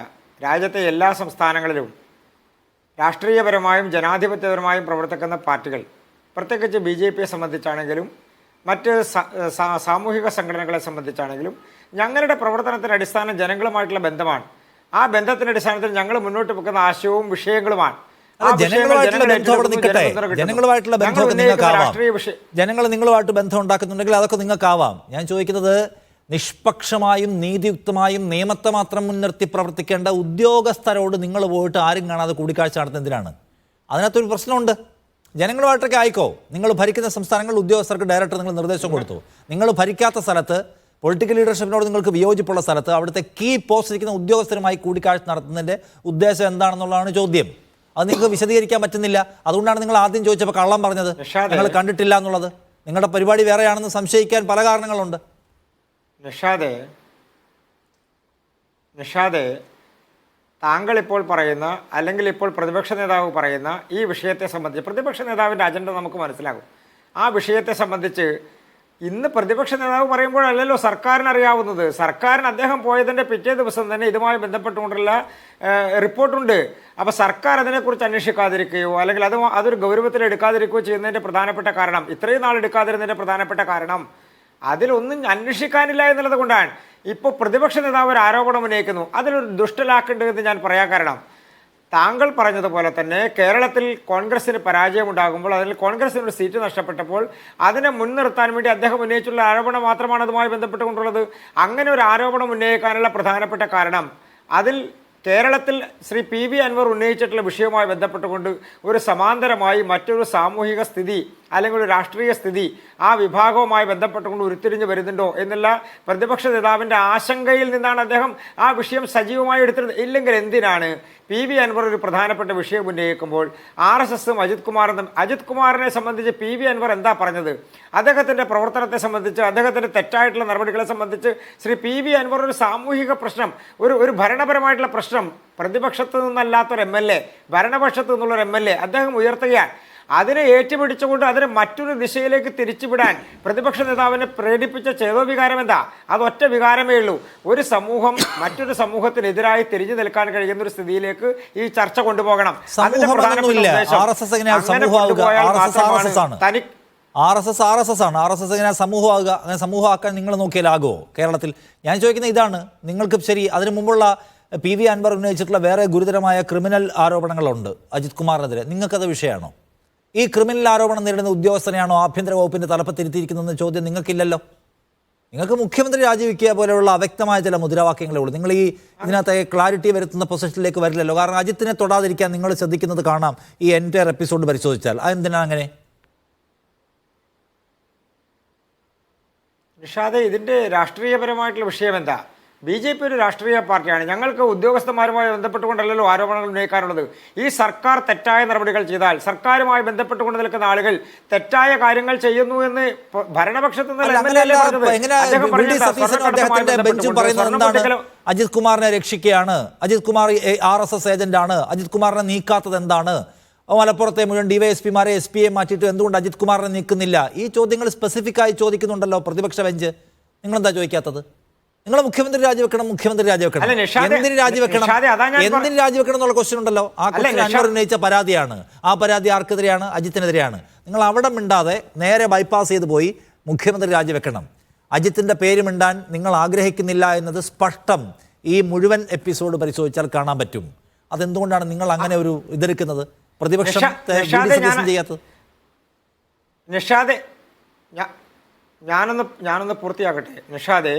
Speaker 3: രാജ്യത്തെ എല്ലാ സംസ്ഥാനങ്ങളിലും രാഷ്ട്രീയപരമായും ജനാധിപത്യപരമായും പ്രവർത്തിക്കുന്ന പാർട്ടികൾ, പ്രത്യേകിച്ച് BJP-യെ സംബന്ധിച്ചാണെങ്കിലും മറ്റ് സാമൂഹിക സംഘടനകളെ സംബന്ധിച്ചാണെങ്കിലും ഞങ്ങളുടെ പ്രവർത്തനത്തിൻ്റെ അടിസ്ഥാനം ജനങ്ങളുമായിട്ടുള്ള ബന്ധമാണ്. ആ ബന്ധത്തിൻ്റെ അടിസ്ഥാനത്തിൽ ഞങ്ങൾ മുന്നോട്ട് വെക്കുന്ന ആശയവും വിഷയങ്ങളുമാണ്.
Speaker 1: ജനങ്ങളുമായിട്ടുള്ള ബന്ധമൊക്കെ നിങ്ങൾക്കാവാം. ജനങ്ങൾ നിങ്ങളുമായിട്ട് ബന്ധം ഉണ്ടാക്കുന്നുണ്ടെങ്കിൽ അതൊക്കെ നിങ്ങൾക്കാവാം. ഞാൻ ചോദിക്കുന്നത്, നിഷ്പക്ഷമായും നീതിയുക്തമായും നിയമത്തെ മാത്രം മുൻനിർത്തി പ്രവർത്തിക്കേണ്ട ഉദ്യോഗസ്ഥരോട് നിങ്ങൾ പോയിട്ട് ആരും കാണാതെ കൂടിക്കാഴ്ച നടത്തുന്നതിനാണ്. അതിനകത്തൊരു പ്രശ്നമുണ്ട്. ജനങ്ങളുമായിട്ടൊക്കെ ആയിക്കോ, നിങ്ങൾ ഭരിക്കുന്ന സംസ്ഥാനങ്ങളിൽ ഉദ്യോഗസ്ഥർക്ക് ഡയറക്ടർ നിങ്ങൾ നിർദ്ദേശം കൊടുത്തു. നിങ്ങൾ ഭരിക്കാത്ത സ്ഥലത്ത്, പൊളിറ്റിക്കൽ ലീഡർഷിപ്പിനോട് നിങ്ങൾക്ക് വിയോജിപ്പുള്ള സ്ഥലത്ത് അവിടുത്തെ കീ പോസ്റ്റിരിക്കുന്ന ഉദ്യോഗസ്ഥരുമായി കൂടിക്കാഴ്ച നടത്തുന്നതിൻ്റെ ഉദ്ദേശം എന്താണെന്നുള്ളതാണ് ചോദ്യം. അത് നിങ്ങൾക്ക് വിശദീകരിക്കാൻ പറ്റുന്നില്ല. അതുകൊണ്ടാണ് നിങ്ങൾ ആദ്യം ചോദിച്ചപ്പോൾ കള്ളം പറഞ്ഞത്, നിങ്ങൾ കണ്ടിട്ടില്ല എന്നുള്ളത്. നിങ്ങളുടെ പരിപാടി വേറെയാണെന്ന് സംശയിക്കാൻ പല കാരണങ്ങളുണ്ട്.
Speaker 3: നിഷാദെ, താങ്കൾ ഇപ്പോൾ പറയുന്ന, അല്ലെങ്കിൽ ഇപ്പോൾ പ്രതിപക്ഷ നേതാവ് പറയുന്ന ഈ വിഷയത്തെ സംബന്ധിച്ച്, പ്രതിപക്ഷ നേതാവിൻ്റെ അജണ്ട നമുക്ക് മനസ്സിലാകും. ആ വിഷയത്തെ സംബന്ധിച്ച് ഇന്ന് പ്രതിപക്ഷ നേതാവ് പറയുമ്പോഴല്ലല്ലോ സർക്കാരിന് അറിയാവുന്നത്. സർക്കാരിന് അദ്ദേഹം പോയതിൻ്റെ പിറ്റേ ദിവസം തന്നെ ഇതുമായി ബന്ധപ്പെട്ടുകൊണ്ടുള്ള റിപ്പോർട്ടുണ്ട്. അപ്പോൾ സർക്കാർ അതിനെക്കുറിച്ച് അന്വേഷിക്കാതിരിക്കുകയോ അല്ലെങ്കിൽ അതൊരു ഗൗരവത്തിൽ എടുക്കാതിരിക്കുകയോ ചെയ്യുന്നതിൻ്റെ പ്രധാനപ്പെട്ട കാരണം, ഇത്രയും നാൾ എടുക്കാതിരുന്നതിൻ്റെ പ്രധാനപ്പെട്ട കാരണം അതിലൊന്നും അന്വേഷിക്കാനില്ല എന്നുള്ളത് കൊണ്ടാണ്. ഇപ്പോൾ പ്രതിപക്ഷ നേതാവ് ഒരു ആരോപണം ഉന്നയിക്കുന്നു, അതിലൊരു ദുഷ്ടലാക്കുണ്ട് എന്ന് ഞാൻ പറയാൻ കാരണം, താങ്കൾ പറഞ്ഞതുപോലെ തന്നെ കേരളത്തിൽ കോൺഗ്രസിന് പരാജയമുണ്ടാകുമ്പോൾ, അതിൽ കോൺഗ്രസിനൊരു സീറ്റ് നഷ്ടപ്പെട്ടപ്പോൾ അതിനെ മുൻനിർത്താൻ വേണ്ടി അദ്ദേഹം ഉന്നയിച്ചുള്ള ആരോപണം മാത്രമാണ് അതുമായി ബന്ധപ്പെട്ടുകൊണ്ടുള്ളത്. അങ്ങനെ ഒരു ആരോപണം ഉന്നയിക്കാനുള്ള പ്രധാനപ്പെട്ട കാരണം, അതിൽ കേരളത്തിൽ ശ്രീ PV അൻവർ ഉന്നയിച്ചിട്ടുള്ള വിഷയവുമായി ബന്ധപ്പെട്ടുകൊണ്ട് ഒരു സമാന്തരമായി മറ്റൊരു സാമൂഹിക സ്ഥിതി അല്ലെങ്കിൽ ഒരു രാഷ്ട്രീയ സ്ഥിതി ആ വിഭാഗവുമായി ബന്ധപ്പെട്ടുകൊണ്ട് ഉരുത്തിരിഞ്ഞ് വരുന്നുണ്ടോ എന്നുള്ള പ്രതിപക്ഷ നേതാവിൻ്റെ ആശങ്കയിൽ നിന്നാണ് അദ്ദേഹം ആ വിഷയം സജീവമായി എടുത്തിരുന്നത്. ഇല്ലെങ്കിൽ എന്തിനാണ് PV അൻവർ ഒരു പ്രധാനപ്പെട്ട വിഷയം ഉന്നയിക്കുമ്പോൾ RSSും അജിത് കുമാറിനെ സംബന്ധിച്ച് PV അൻവർ എന്താ പറഞ്ഞത്? അദ്ദേഹത്തിൻ്റെ പ്രവർത്തനത്തെ സംബന്ധിച്ച്, അദ്ദേഹത്തിൻ്റെ തെറ്റായിട്ടുള്ള നടപടികളെ സംബന്ധിച്ച് ശ്രീ PV അൻവർ ഒരു സാമൂഹിക പ്രശ്നം, ഒരു ഭരണപരമായിട്ടുള്ള പ്രശ്നം പ്രതിപക്ഷത്ത് നിന്നല്ലാത്തൊരു MLA, ഭരണപക്ഷത്ത് നിന്നുള്ളൊരു MLA അദ്ദേഹം ഉയർത്തുകയാണ്. അതിനെ ഏറ്റുപിടിച്ചുകൊണ്ട് അതിനെ മറ്റൊരു ദിശയിലേക്ക് തിരിച്ചുവിടാൻ പ്രതിപക്ഷ നേതാവിനെ പ്രേരിപ്പിച്ച ചേതോവികാരം എന്താ? അതൊറ്റ വികാരമേ ഉള്ളൂ. ഒരു സമൂഹം മറ്റൊരു സമൂഹത്തിനെതിരായി തിരിഞ്ഞു നിൽക്കാൻ കഴിയുന്ന ഒരു സ്ഥിതിയിലേക്ക് ഈ ചർച്ച കൊണ്ടുപോകണം.
Speaker 1: ഇങ്ങനെ സമൂഹമാകുക, അങ്ങനെ സമൂഹമാക്കാൻ നിങ്ങൾ നോക്കിയാലാകുമോ കേരളത്തിൽ? ഞാൻ ചോദിക്കുന്നത് ഇതാണ്. നിങ്ങൾക്ക് ശരി, അതിനു മുമ്പുള്ള PV അൻവർ ഉന്നയിച്ചിട്ടുള്ള വേറെ ഗുരുതരമായ ക്രിമിനൽ ആരോപണങ്ങളുണ്ട് അജിത് കുമാറിനെതിരെ. നിങ്ങൾക്കത് വിഷയമാണോ? ഈ ക്രിമിനൽ ആരോപണം നേരിടുന്ന ഉദ്യോഗസ്ഥനെയാണോ ആഭ്യന്തര വകുപ്പിന്റെ തലപ്പത്തിരുത്തിയിരിക്കുന്നതെന്ന് ചോദ്യം നിങ്ങൾക്കില്ലല്ലോ. നിങ്ങൾക്ക് മുഖ്യമന്ത്രി രാജിവെക്കുക പോലെയുള്ള അവ്യക്തമായ ചില മുദ്രാവാക്യങ്ങളേ ഉള്ളൂ. നിങ്ങൾ ഈ ഇതിനകത്ത് ക്ലാരിറ്റി വരുത്തുന്ന പൊസിഷനിലേക്ക് വരില്ലല്ലോ. കാരണം അജിത്തിനെ തൊടാതിരിക്കാൻ നിങ്ങൾ ശ്രദ്ധിക്കുന്നത് കാണാം ഈ എൻറ്റയർ എപ്പിസോഡ് പരിശോധിച്ചാൽ. അതെന്തിനാണ് അങ്ങനെ?
Speaker 3: നിഷാദെ, ഇതിൻ്റെ രാഷ്ട്രീയപരമായിട്ടുള്ള വിഷയം എന്താ? BJP ഒരു രാഷ്ട്രീയ പാർട്ടിയാണ്. ഞങ്ങൾക്ക് ഉദ്യോഗസ്ഥന്മാരുമായി ബന്ധപ്പെട്ടുകൊണ്ടല്ലോ ആരോപണങ്ങൾ ഉന്നയിക്കാറുള്ളത്. ഈ സർക്കാർ തെറ്റായ നടപടികൾ ചെയ്താൽ, സർക്കാരുമായി ബന്ധപ്പെട്ടുകൊണ്ട് നിൽക്കുന്ന ആളുകൾ തെറ്റായ കാര്യങ്ങൾ ചെയ്യുന്നു എന്ന് ഭരണപക്ഷത്ത്
Speaker 1: അജിത് കുമാറിനെ രക്ഷിക്കുകയാണ്, അജിത് കുമാർ RSS ഏജന്റാണ്, അജിത് കുമാറിനെ നീക്കാത്തത് എന്താണ്, മലപ്പുറത്തെ മുഴുവൻ DYSPമാരെ SP മാറ്റിയിട്ട് എന്തുകൊണ്ട് അജിത് കുമാറിനെ നീക്കുന്നില്ല? ഈ ചോദ്യങ്ങൾ സ്പെസിഫിക് ആയി ചോദിക്കുന്നുണ്ടല്ലോ പ്രതിപക്ഷ ബെഞ്ച്. നിങ്ങളെന്താ ചോദിക്കാത്തത്? നിങ്ങൾ മുഖ്യമന്ത്രി രാജിവെക്കണം, മുഖ്യമന്ത്രി രാജിവെക്കണം, എന്തിന് രാജിവെക്കണം, എന്തിന് രാജിവെക്കണം എന്നുള്ള ക്വസ്റ്റ്യൻ ഉണ്ടല്ലോ. ആ ക്വസ്റ്റ്യൻ അൻവർ ഉന്നയിച്ച പരാതിയാണ്. ആ പരാതി ആർക്കെതിരെയാണ്? അജിത്തിനെതിരെയാണ്. നിങ്ങൾ അവിടെ മിണ്ടാതെ നേരെ ബൈപ്പാസ് ചെയ്ത് പോയി മുഖ്യമന്ത്രി രാജിവെക്കണം, അജിത്തിന്റെ പേര് മിണ്ടാൻ നിങ്ങൾ ആഗ്രഹിക്കുന്നില്ല എന്നത് സ്പഷ്ടം ഈ മുഴുവൻ എപ്പിസോഡ് പരിശോധിച്ചാൽ കാണാൻ പറ്റും. അതെന്തുകൊണ്ടാണ് നിങ്ങൾ അങ്ങനെ ഒരു ഇതെടുക്കുന്നത്? പ്രതിപക്ഷത്തെ ചെയ്യാത്തത്?
Speaker 3: നിഷാദെ, ഞാനൊന്ന് പൂർത്തിയാക്കട്ടെ. നിഷാദെ,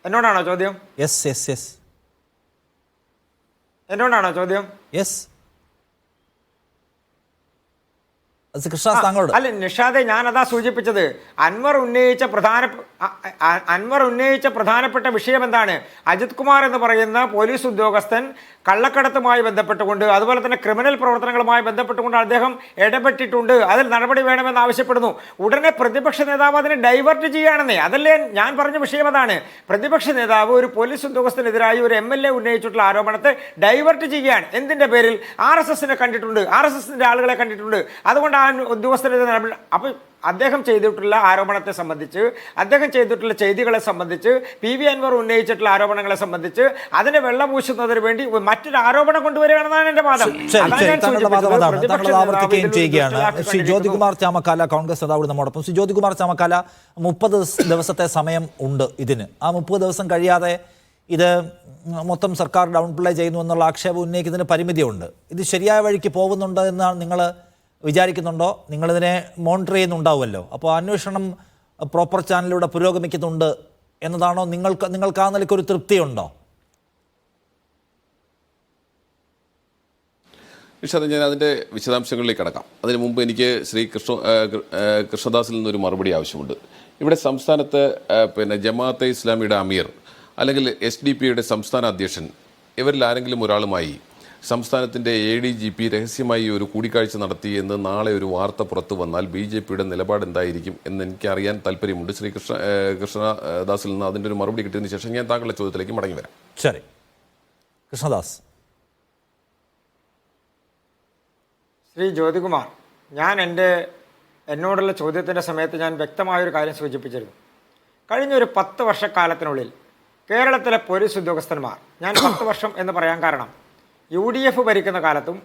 Speaker 3: എന്നോടാണോ ചോദ്യം? എന്നോടാണോ ചോദ്യം? അല്ല നിഷാദെ, ഞാനതാ സൂചിപ്പിച്ചത്. അൻവർ ഉന്നയിച്ച പ്രധാനപ്പെട്ട വിഷയം എന്താണ്? അജിത് കുമാർ എന്ന് പറയുന്ന പോലീസ് ഉദ്യോഗസ്ഥൻ കള്ളക്കടത്തുമായി ബന്ധപ്പെട്ടുകൊണ്ട്, അതുപോലെ തന്നെ ക്രിമിനൽ പ്രവർത്തനങ്ങളുമായി ബന്ധപ്പെട്ടുകൊണ്ട് അദ്ദേഹം ഇടപെട്ടിട്ടുണ്ട്, അതിൽ നടപടി വേണമെന്ന് ആവശ്യപ്പെടുന്നു. ഉടനെ പ്രതിപക്ഷ നേതാവ് അതിനെ ഡൈവേർട്ട് ചെയ്യുകയാണെന്നേ. അതല്ലേ ഞാൻ പറഞ്ഞ വിഷയം. അതാണ് പ്രതിപക്ഷ നേതാവ് ഒരു പോലീസ് ഉദ്യോഗസ്ഥനെതിരായി ഒരു MLA ഉന്നയിച്ചിട്ടുള്ള ആരോപണത്തെ ഡൈവേർട്ട് ചെയ്യുകയാണ്. എന്തിന്റെ പേരിൽ? RSSനെ കണ്ടിട്ടുണ്ട്, RSSന്റെ ആളുകളെ കണ്ടിട്ടുണ്ട്, അതുകൊണ്ട് ആ ഉദ്യോഗസ്ഥനെതിരെ നടപടി. അപ്പോൾ അദ്ദേഹം ചെയ്തിട്ടുള്ള ആരോപണത്തെ സംബന്ധിച്ച്, അദ്ദേഹം ചെയ്തിട്ടുള്ള ചെയ്തികളെ സംബന്ധിച്ച്, PV അൻവർ ഉന്നയിച്ചിട്ടുള്ള ആരോപണങ്ങളെ സംബന്ധിച്ച് അതിനെ വെള്ളപൂശുന്നതിന് വേണ്ടി മറ്റൊരു ആരോപണം കൊണ്ടുവരികയാണെന്നാണ് എന്റെ വാദം.
Speaker 1: ആവർത്തിക്കുകയും ചെയ്യുകയാണ്. ശ്രീ ജ്യോതികുമാർ ചാമക്കാല, കോൺഗ്രസ് നേതാവ് നമ്മോടൊപ്പം. ശ്രീ ജ്യോതികുമാർ ചാമക്കാല, 30 ദിവസത്തെ സമയം ഉണ്ട് ഇതിന്. ആ 30 ദിവസം കഴിയാതെ ഇത് മൊത്തം സർക്കാർ ഡൗൺ പ്ലേ ചെയ്യുന്നു എന്നുള്ള ആക്ഷേപം ഉന്നയിക്കുന്നതിന് പരിമിതിയുണ്ട്. ഇത് ശരിയായ വഴിക്ക് പോകുന്നുണ്ട് എന്നാണ് നിങ്ങൾ വിചാരിക്കുന്നുണ്ടോ? നിങ്ങളിതിനെ മോണിറ്റർ ചെയ്യുന്നുണ്ടാവുമല്ലോ. അപ്പോൾ അന്വേഷണം പ്രോപ്പർ ചാനലിലൂടെ പുരോഗമിക്കുന്നുണ്ട് എന്നതാണോ നിങ്ങൾക്ക് ആ നിലയ്ക്കൊരു തൃപ്തിയുണ്ടോ?
Speaker 4: നിഷാദ്, ഞാൻ അതിൻ്റെ വിശദാംശങ്ങളിലേക്ക് കടക്കാം. അതിന് മുമ്പ് എനിക്ക് ശ്രീ കൃഷ്ണദാസിൽ നിന്നൊരു മറുപടി ആവശ്യമുണ്ട്. ഇവിടെ സംസ്ഥാനത്ത് ജമാഅത്തെ ഇസ്ലാമിയുടെ അമീർ അല്ലെങ്കിൽ SDP-യുടെ സംസ്ഥാന അധ്യക്ഷൻ, ഇവരിൽ ആരെങ്കിലും ഒരാളുമായി സംസ്ഥാനത്തിൻ്റെ ADGP രഹസ്യമായി ഒരു കൂടിക്കാഴ്ച നടത്തി എന്ന് നാളെ ഒരു വാർത്ത പുറത്തു വന്നാൽ BJP-യുടെ നിലപാട് എന്തായിരിക്കും എന്ന് എനിക്ക് അറിയാൻ താല്പര്യമുണ്ട്. ശ്രീ കൃഷ്ണദാസിൽ നിന്ന് അതിൻ്റെ ഒരു മറുപടി കിട്ടിയതിന് ശേഷം ഞാൻ താങ്കളുടെ ചോദ്യത്തിലേക്ക് മടങ്ങി വരാം.
Speaker 1: ശരി കൃഷ്ണദാസ്.
Speaker 3: ശ്രീ ജ്യോതികുമാർ, ഞാൻ എന്നോടുള്ള ചോദ്യത്തിൻ്റെ സമയത്ത് ഞാൻ വ്യക്തമായൊരു കാര്യം സൂചിപ്പിച്ചിരുന്നു. കഴിഞ്ഞൊരു 10 വർഷക്കാലത്തിനുള്ളിൽ കേരളത്തിലെ പോലീസ് ഉദ്യോഗസ്ഥന്മാർ, ഞാൻ 10 വർഷം എന്ന് പറയാൻ കാരണം UDF ഭരിക്കുന്ന കാലത്തും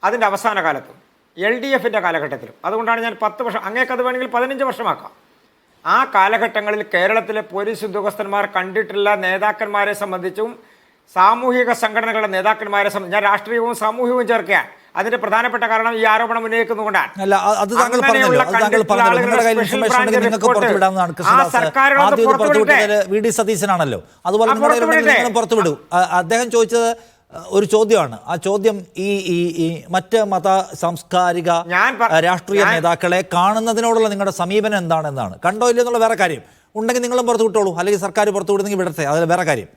Speaker 3: അതിൻ്റെ അവസാന കാലത്തും LDFൻ്റെ കാലഘട്ടത്തിലും, അതുകൊണ്ടാണ് ഞാൻ 10 വർഷം, അങ്ങേക്കത് വേണമെങ്കിൽ 15 വർഷമാക്കാം. ആ കാലഘട്ടങ്ങളിൽ കേരളത്തിലെ പോലീസ് ഉദ്യോഗസ്ഥന്മാർ കണ്ടിട്ടുള്ള നേതാക്കന്മാരെ സംബന്ധിച്ചും സാമൂഹിക സംഘടനകളുടെ നേതാക്കന്മാരെ സംബന്ധിച്ച്, ഞാൻ രാഷ്ട്രീയവും സാമൂഹികവും ചേർക്കുകയാണ്. അതിന്റെ പ്രധാനപ്പെട്ട കാരണം ഈ ആരോപണം ഉന്നയിക്കുന്നതുകൊണ്ടാണ്.
Speaker 1: VD സതീശനാണല്ലോ. അതുപോലെ പുറത്തുവിടൂ. അദ്ദേഹം ചോദിച്ചത് ഒരു ചോദ്യമാണ്. ആ ചോദ്യം ഈ മറ്റ് മത സാംസ്കാരിക രാഷ്ട്രീയ നേതാക്കളെ കാണുന്നതിനോടുള്ള നിങ്ങളുടെ സമീപനം എന്താണെന്നാണ്. കണ്ടോ ഇല്ലെന്നുള്ള വേറെ കാര്യം, ഉണ്ടെങ്കിൽ നിങ്ങളും പുറത്തു വിട്ടോളൂ, അല്ലെങ്കിൽ സർക്കാർ പുറത്തു വിടുന്നെങ്കിൽ വിടട്ടെ, അതിൽ വേറെ കാര്യം.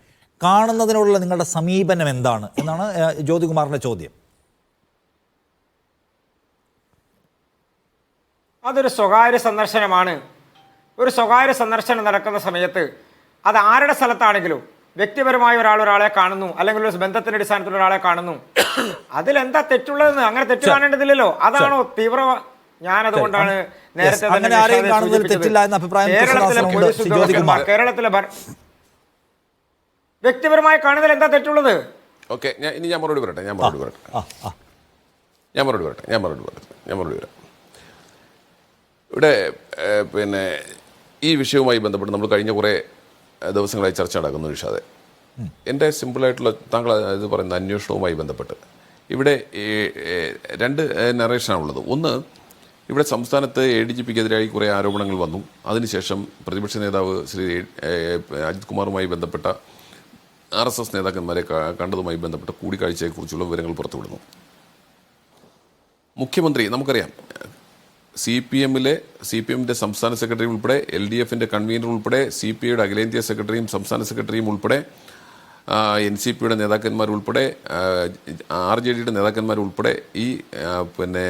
Speaker 1: കാണുന്നതിനോടുള്ള നിങ്ങളുടെ സമീപനം എന്താണ് എന്നാണ് ജ്യോതികുമാറിൻ്റെ ചോദ്യം.
Speaker 3: അതൊരു സ്വകാര്യ സന്ദർശനമാണ്. ഒരു സ്വകാര്യ സന്ദർശനം നടക്കുന്ന സമയത്ത് അത് ആരുടെ സ്ഥലത്താണെങ്കിലും വ്യക്തിപരമായ ഒരാളെ കാണുന്നു, അല്ലെങ്കിൽ ഒരു ബന്ധത്തിന്റെ അടിസ്ഥാനത്തിൽ ഒരാളെ കാണുന്നു, അതിലെന്താ തെറ്റുള്ളതെന്ന് അങ്ങനെ തെറ്റ് കാണേണ്ടതില്ലല്ലോ. അതാണോ തീവ്ര? ഞാനതുകൊണ്ടാണ് നേരത്തെ കേരളത്തിലെ വ്യക്തിപരമായി കാണുന്നതിൽ എന്താ തെറ്റുള്ളത്?
Speaker 4: ഓക്കെ, ഞാൻ മറുപടി പറയട്ടെ. ഞാൻ മറുപടി വരാം. ഇവിടെ പിന്നെ ഈ വിഷയവുമായി ബന്ധപ്പെട്ട് നമ്മൾ കഴിഞ്ഞ കുറേ ദിവസങ്ങളായി ചർച്ച നടക്കുന്നു നിഷാദെ. എൻ്റെ സിമ്പിളായിട്ടുള്ള താങ്കൾ ഇത് പറയുന്ന അന്വേഷണവുമായി ബന്ധപ്പെട്ട് ഇവിടെ രണ്ട് നറേഷനാണുള്ളത്. ഒന്ന്, ഇവിടെ സംസ്ഥാനത്ത് ADGPക്കെതിരായി കുറേ ആരോപണങ്ങൾ വന്നു. അതിനുശേഷം പ്രതിപക്ഷ നേതാവ് ശ്രീ അജിത് കുമാറുമായി ബന്ധപ്പെട്ട RSS നേതാക്കന്മാരെ കണ്ടതുമായി ബന്ധപ്പെട്ട കൂടിക്കാഴ്ചയെക്കുറിച്ചുള്ള വിവരങ്ങൾ പുറത്തുവിടുന്നു. മുഖ്യമന്ത്രി നമുക്കറിയാം, CPMന്റെ സംസ്ഥാന സെക്രട്ടറി ഉൾപ്പെടെ, LDFന്റെ കൺവീനർ ഉൾപ്പെടെ, CPIയുടെ അഖിലേന്ത്യാ സെക്രട്ടറിയും സംസ്ഥാന സെക്രട്ടറിയും ഉൾപ്പെടെ, NCPയുടെ നേതാക്കന്മാരുൾപ്പെടെ, RJDയുടെ നേതാക്കന്മാരുൾപ്പെടെ ഈ പിന്നെ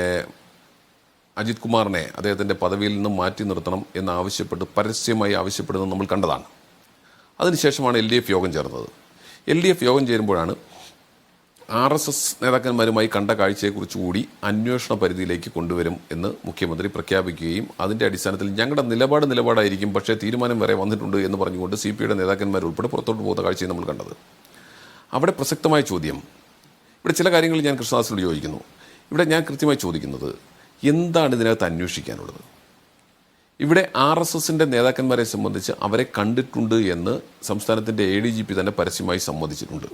Speaker 4: അജിത് കുമാറിനെ അദ്ദേഹത്തിൻ്റെ പദവിയിൽ നിന്നും മാറ്റി നിർത്തണം എന്നാവശ്യപ്പെട്ട് പരസ്യമായി ആവശ്യപ്പെടുന്നത് നമ്മൾ കണ്ടതാണ്. അതിനുശേഷമാണ് LDF യോഗം ചേർന്നത്. LDF യോഗം ചേരുമ്പോഴാണ് RSS നേതാക്കന്മാരുമായി കണ്ട കാഴ്ചയെക്കുറിച്ച് കൂടി അന്വേഷണ പരിധിയിലേക്ക് കൊണ്ടുവരും എന്ന് മുഖ്യമന്ത്രി പ്രഖ്യാപിക്കുകയും അതിൻ്റെ അടിസ്ഥാനത്തിൽ ഞങ്ങളുടെ നിലപാടായിരിക്കും, പക്ഷേ തീരുമാനം വരെ വന്നിട്ടുണ്ട് എന്ന് പറഞ്ഞുകൊണ്ട് CPIയുടെ നേതാക്കന്മാർ ഉൾപ്പെടെ പുറത്തോട്ട് പോകുന്ന കാഴ്ചയും നമ്മൾ കണ്ടത്. അവിടെ പ്രസക്തമായ ചോദ്യം, ഇവിടെ ചില കാര്യങ്ങൾ ഞാൻ കൃഷ്ണദാസിനോട് ചോദിക്കുന്നു. ഇവിടെ ഞാൻ കൃത്യമായി ചോദിക്കുന്നത്, എന്താണ് ഇതിനകത്ത് അന്വേഷിക്കാനുള്ളത്? ഇവിടെ RSSന്റെ നേതാക്കന്മാരെ സംബന്ധിച്ച് അവരെ കണ്ടിട്ടുണ്ട് എന്ന് സംസ്ഥാനത്തിൻ്റെ ADGP തന്നെ പരസ്യമായി സമ്മതിച്ചിട്ടുണ്ട്.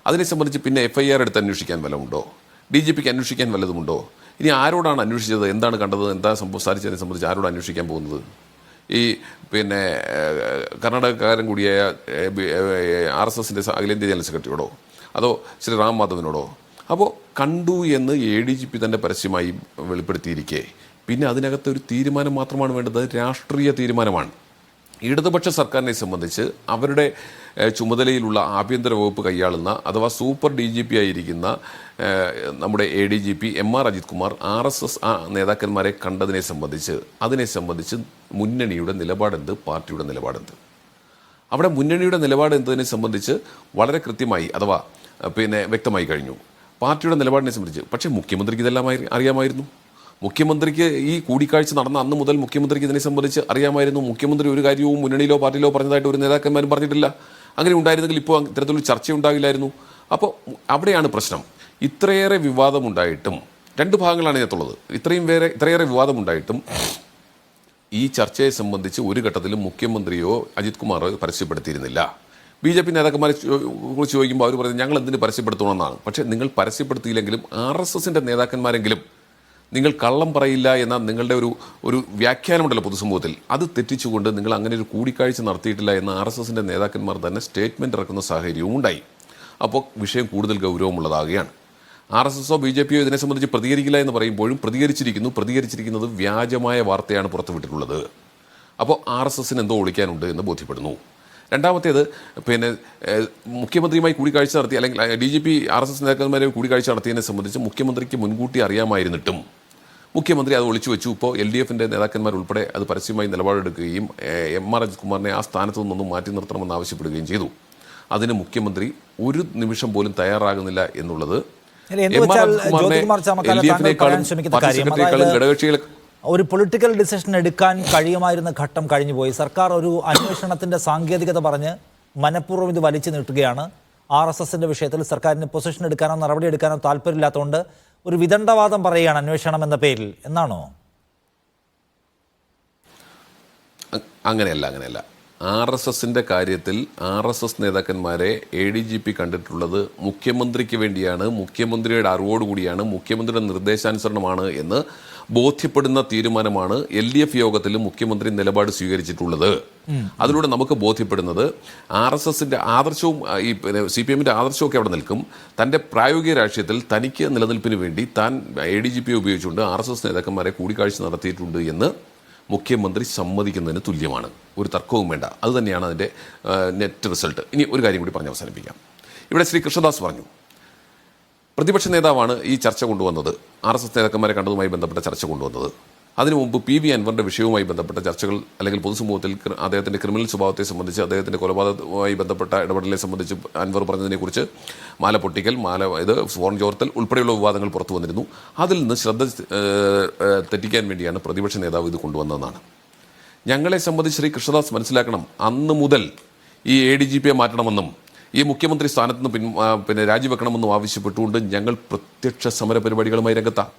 Speaker 4: അതിനെ സംബന്ധിച്ച് പിന്നെ FIR എടുത്ത് അന്വേഷിക്കാൻ വല്ലതുമുണ്ടോ? DGPക്ക് അന്വേഷിക്കാൻ വല്ലതുമുണ്ടോ? ഇനി ആരോടാണ് അന്വേഷിച്ചത്, എന്താണ് കണ്ടത്, എന്താ സംസാരിച്ചതിനെ സംബന്ധിച്ച് ആരോട് അന്വേഷിക്കാൻ പോകുന്നത്? ഈ പിന്നെ കർണാടകക്കാരൻ കൂടിയായ RSSന്റെ അഖിലേന്ത്യാ ജനറൽ സെക്രട്ടറിയോടോ അതോ ശ്രീ റാം മാധവനോടോ? അപ്പോൾ കണ്ടു എന്ന് ADGP തന്നെ പരസ്യമായി വെളിപ്പെടുത്തിയിരിക്കെ പിന്നെ അതിനകത്ത് ഒരു തീരുമാനം മാത്രമാണ് വേണ്ടത്, രാഷ്ട്രീയ തീരുമാനമാണ്. ഇടതുപക്ഷ സർക്കാരിനെ സംബന്ധിച്ച് അവരുടെ ചുമതലയിലുള്ള ആഭ്യന്തര വകുപ്പ് കൈയാളുന്ന അഥവാ സൂപ്പർ DGP ആയിരിക്കുന്ന നമ്മുടെ ADGP MR Ajith Kumar RSS നേതാക്കന്മാരെ കണ്ടതിനെ സംബന്ധിച്ച് മുന്നണിയുടെ നിലപാടെന്ത്, പാർട്ടിയുടെ നിലപാടെന്ത്? അവിടെ മുന്നണിയുടെ നിലപാട് എന്നതിനെ സംബന്ധിച്ച് വളരെ കൃത്യമായി അഥവാ പിന്നെ വ്യക്തമായി കഴിഞ്ഞു. പാർട്ടിയുടെ നിലപാടിനെ സംബന്ധിച്ച് പക്ഷേ മുഖ്യമന്ത്രിക്ക് ഇതെല്ലാം അറിയാമായിരുന്നു. മുഖ്യമന്ത്രിക്ക് ഈ കൂടിക്കാഴ്ച നടന്ന അന്ന് മുതൽ മുഖ്യമന്ത്രിക്ക് ഇതിനെ സംബന്ധിച്ച് അറിയാമായിരുന്നു. മുഖ്യമന്ത്രി ഒരു കാര്യവും മുന്നണിയിലോ പാർട്ടിയിലോ പറഞ്ഞതായിട്ട് ഒരു നേതാക്കന്മാരും പറഞ്ഞിട്ടില്ല. അങ്ങനെ ഉണ്ടായിരുന്നെങ്കിൽ ഇപ്പോൾ ഇത്തരത്തിലൊരു ചർച്ച ഉണ്ടാകില്ലായിരുന്നു. അപ്പോൾ അവിടെയാണ് പ്രശ്നം. ഇത്രയേറെ വിവാദമുണ്ടായിട്ടും രണ്ട് ഭാഗങ്ങളാണ് ഇതിനകത്തുള്ളത്. ഇത്രയേറെ വിവാദമുണ്ടായിട്ടും ഈ ചർച്ചയെ സംബന്ധിച്ച് ഒരു ഘട്ടത്തിലും മുഖ്യമന്ത്രിയോ അജിത് കുമാറോ പരസ്യപ്പെടുത്തിയിരുന്നില്ല. BJP നേതാക്കന്മാരെ കുറിച്ച് ചോദിക്കുമ്പോൾ അവർ പറയുന്നത് ഞങ്ങൾ എന്തിന് പരസ്യപ്പെടുത്തണമെന്നാണ്. പക്ഷേ നിങ്ങൾ പരസ്യപ്പെടുത്തിയില്ലെങ്കിലും RSSന്റെ നേതാക്കന്മാരെങ്കിലും നിങ്ങൾ കള്ളം പറയില്ല എന്ന നിങ്ങളുടെ ഒരു വ്യാഖ്യാനമുണ്ടല്ലോ പൊതുസമൂഹത്തിൽ, അത് തെറ്റിച്ചുകൊണ്ട് നിങ്ങൾ അങ്ങനെ ഒരു കൂടിക്കാഴ്ച നടത്തിയിട്ടില്ല എന്ന് RSSന്റെ നേതാക്കന്മാർ തന്നെ സ്റ്റേറ്റ്മെൻറ്റ് ഇറക്കുന്ന സാഹചര്യവും ഉണ്ടായി. അപ്പോൾ വിഷയം കൂടുതൽ ഗൗരവമുള്ളതാകുകയാണ്. RSSോ BJPയോ ഇതിനെ സംബന്ധിച്ച് പ്രതികരിക്കില്ല എന്ന് പറയുമ്പോഴും പ്രതികരിച്ചിരിക്കുന്നത് വ്യാജമായ വാർത്തയാണ് പുറത്തുവിട്ടിട്ടുള്ളത്. അപ്പോൾ RSSന് എന്തോ ഒളിക്കാനുണ്ട് എന്ന് ബോധ്യപ്പെടുന്നു. രണ്ടാമത്തേത് പിന്നെ മുഖ്യമന്ത്രിയുമായി കൂടിക്കാഴ്ച നടത്തി അല്ലെങ്കിൽ DGP RSS നേതാക്കന്മാരെ കൂടിക്കാഴ്ച നടത്തിയതിനെ സംബന്ധിച്ച് മുഖ്യമന്ത്രിക്ക് മുൻകൂട്ടി അറിയാമായിരുന്നിട്ടും മുഖ്യമന്ത്രി അത് ഒളിച്ചു വെച്ചു. ഇപ്പോൾ LDFന്റെ നേതാക്കന്മാർ ഉൾപ്പെടെ അത് പരസ്യമായി നിലപാടെടുക്കുകയും MR അജിത് കുമാറിനെ ആ സ്ഥാനത്തു നിന്നൊന്നും മാറ്റി നിർത്തണമെന്ന് ആവശ്യപ്പെടുകയും ചെയ്തു. അതിന് മുഖ്യമന്ത്രി ഒരു നിമിഷം പോലും തയ്യാറാകുന്നില്ല എന്നുള്ളത് ഘടകകക്ഷികളെ
Speaker 1: ഒരു പൊളിറ്റിക്കൽ ഡിസിഷൻ എടുക്കാൻ കഴിയുമായിരുന്ന ഘട്ടം കഴിഞ്ഞുപോയി. സർക്കാർ ഒരു അന്വേഷണത്തിൻ്റെ സാങ്കേതികത പറഞ്ഞ് മനഃപൂർവ്വം ഇത് വലിച്ചു നീട്ടുകയാണ്. RSSന്റെ വിഷയത്തിൽ സർക്കാരിന് പൊസിഷൻ എടുക്കാനോ നടപടി എടുക്കാനോ താല്പര്യമില്ലാത്തതുകൊണ്ട് ഒരു വിദണ്ഡവാദം പറയുകയാണ് അന്വേഷണം എന്ന പേരിൽ എന്നാണോ?
Speaker 4: അങ്ങനെയല്ല. RSSന്റെ കാര്യത്തിൽ RSS നേതാക്കന്മാരെ ADGP കണ്ടിട്ടുള്ളത് മുഖ്യമന്ത്രിക്ക് വേണ്ടിയാണ്, മുഖ്യമന്ത്രിയുടെ അറിവോടുകൂടിയാണ്, മുഖ്യമന്ത്രിയുടെ നിർദ്ദേശാനുസരണമാണ് എന്ന് ബോധ്യപ്പെടുന്ന തീരുമാനമാണ് LDF യോഗത്തിൽ മുഖ്യമന്ത്രി നിലപാട് സ്വീകരിച്ചിട്ടുള്ളത്. അതിലൂടെ നമുക്ക് ബോധ്യപ്പെടുന്നത് RSSന്റെ ആദർശവും ഈ CPMന്റെ ആദർശവും ഒക്കെ അവിടെ നിൽക്കും. തൻ്റെ പ്രായോഗിക രാഷ്ട്രീയത്തിൽ തനിക്ക് നിലനിൽപ്പിന് വേണ്ടി താൻ ADGP ഉപയോഗിച്ചുകൊണ്ട് RSS നേതാക്കന്മാരെ കൂടിക്കാഴ്ച നടത്തിയിട്ടുണ്ട് എന്ന് മുഖ്യമന്ത്രി സമ്മതിക്കുന്നതിന് തുല്യമാണ്. ഒരു തർക്കവും വേണ്ട. അതുതന്നെയാണ് അതിൻ്റെ നെറ്റ് റിസൾട്ട്. ഇനി ഒരു കാര്യം കൂടി പറഞ്ഞ് അവസാനിപ്പിക്കാം. ഇവിടെ ശ്രീ കൃഷ്ണദാസ് പറഞ്ഞു, പ്രതിപക്ഷ നേതാവാണ് ഈ ചർച്ച കൊണ്ടുവന്നത്, RSS നേതാക്കന്മാരെ കണ്ടതുമായി ബന്ധപ്പെട്ട ചർച്ച കൊണ്ടുവന്നത്. അതിനു മുമ്പ് PV അൻവറിൻ്റെ വിഷയവുമായി ബന്ധപ്പെട്ട ചർച്ചകൾ അല്ലെങ്കിൽ പൊതുസമൂഹത്തിൽ അദ്ദേഹത്തിൻ്റെ ക്രിമിനൽ സ്വഭാവത്തെ സംബന്ധിച്ച്, അദ്ദേഹത്തിൻ്റെ കൊലപാതകവുമായി ബന്ധപ്പെട്ട ഇടപെടലിനെ സംബന്ധിച്ച് അൻവർ പറഞ്ഞതിനെക്കുറിച്ച് മാല പൊട്ടിക്കൽ, ഇത് ഫോൺ ചോർത്തൽ ഉൾപ്പെടെയുള്ള വിവാദങ്ങൾ പുറത്തു വന്നിരുന്നു. അതിൽ നിന്ന് ശ്രദ്ധ തെറ്റിക്കാൻ വേണ്ടിയാണ് പ്രതിപക്ഷ നേതാവ് ഇത് കൊണ്ടുവന്നതെന്നാണ്. ഞങ്ങളെ സംബന്ധിച്ച് ശ്രീ കൃഷ്ണദാസ് മനസ്സിലാക്കണം, അന്ന് മുതൽ ഈ ADGPയെ മാറ്റണമെന്നും ഈ മുഖ്യമന്ത്രി സ്ഥാനത്ത് നിന്ന് പിന്നെ രാജിവെക്കണമെന്നും ആവശ്യപ്പെട്ടുകൊണ്ട് ഞങ്ങൾ പ്രത്യക്ഷ സമര പരിപാടികളുമായി രംഗത്താണ്.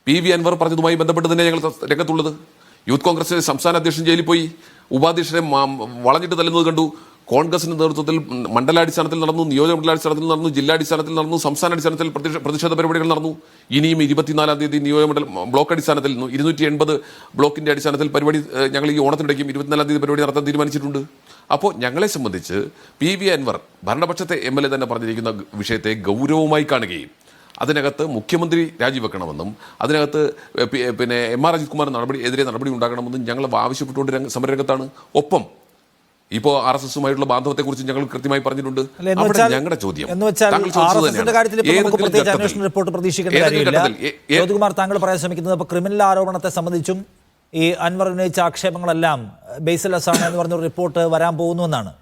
Speaker 4: PV അൻവർ പറഞ്ഞതുമായി ബന്ധപ്പെട്ട് തന്നെ ഞങ്ങൾ രംഗത്തുള്ളത്. യൂത്ത് കോൺഗ്രസിന്റെ സംസ്ഥാന അധ്യക്ഷൻ ജയിലിൽ പോയി, ഉപാധ്യക്ഷനെ വളഞ്ഞിട്ട് തല്ലുന്നത് കണ്ടു. കോൺഗ്രസിന്റെ നേതൃത്വത്തിൽ മണ്ഡലാടിസ്ഥാനത്തിൽ നടന്നു, നിയോജക മണ്ഡലാടിസ്ഥാനത്തിൽ നടന്നു, ജില്ലാടിസ്ഥാനത്തിൽ നടന്നു, സംസ്ഥാന അടിസ്ഥാനത്തിൽ പ്രതിഷേധ പരിപാടികൾ നടന്നു. ഇനിയും 24-ാം തീയതി നിയോജക ബ്ലോക്ക് അടിസ്ഥാനത്തിൽ 280 ബ്ലോക്കിന്റെ അടിസ്ഥാനത്തിൽ പരിപാടി ഞങ്ങൾ ഈ ഓണത്തിനിടയ്ക്കും 24-ാം തീയതി പരിപാടി നടത്താൻ തീരുമാനിച്ചിട്ടുണ്ട്. അപ്പോൾ ഞങ്ങളെ സംബന്ധിച്ച് PV അൻവർ ഭരണപക്ഷത്തെ MLA തന്നെ പറഞ്ഞിരിക്കുന്ന വിഷയത്തെ ഗൗരവമായി കാണുകയും അതിനകത്ത് മുഖ്യമന്ത്രി രാജിവെക്കണമെന്നും അതിനകത്ത് പിന്നെ MR അജിത് കുമാർ എതിരെ നടപടി ഉണ്ടാക്കണമെന്നും ഞങ്ങൾ ആവശ്യപ്പെട്ടുകൊണ്ട് സമരരംഗത്താണ്. ഒപ്പം ഇപ്പോൾ RSSുമായിട്ടുള്ള ബാന്ധവത്തെക്കുറിച്ച് ഞങ്ങൾ കൃത്യമായി പറഞ്ഞിട്ടുണ്ട്. ഞങ്ങളുടെ ചോദ്യം
Speaker 1: റിപ്പോർട്ട് പ്രതീക്ഷിക്കേണ്ട കാര്യമില്ല. ജ്യോതികുമാർ, താങ്കൾ പറയാൻ ശ്രമിക്കുന്നത് ഇപ്പോൾ ക്രിമിനൽ ആരോപണത്തെ സംബന്ധിച്ചും ഈ അൻവർ ഉന്നയിച്ച ആക്ഷേപങ്ങളെല്ലാം ബേസ്ലെസ് ആണ് എന്ന് പറഞ്ഞൊരു റിപ്പോർട്ട് വരാൻ പോകുന്നുവെന്നാണ്.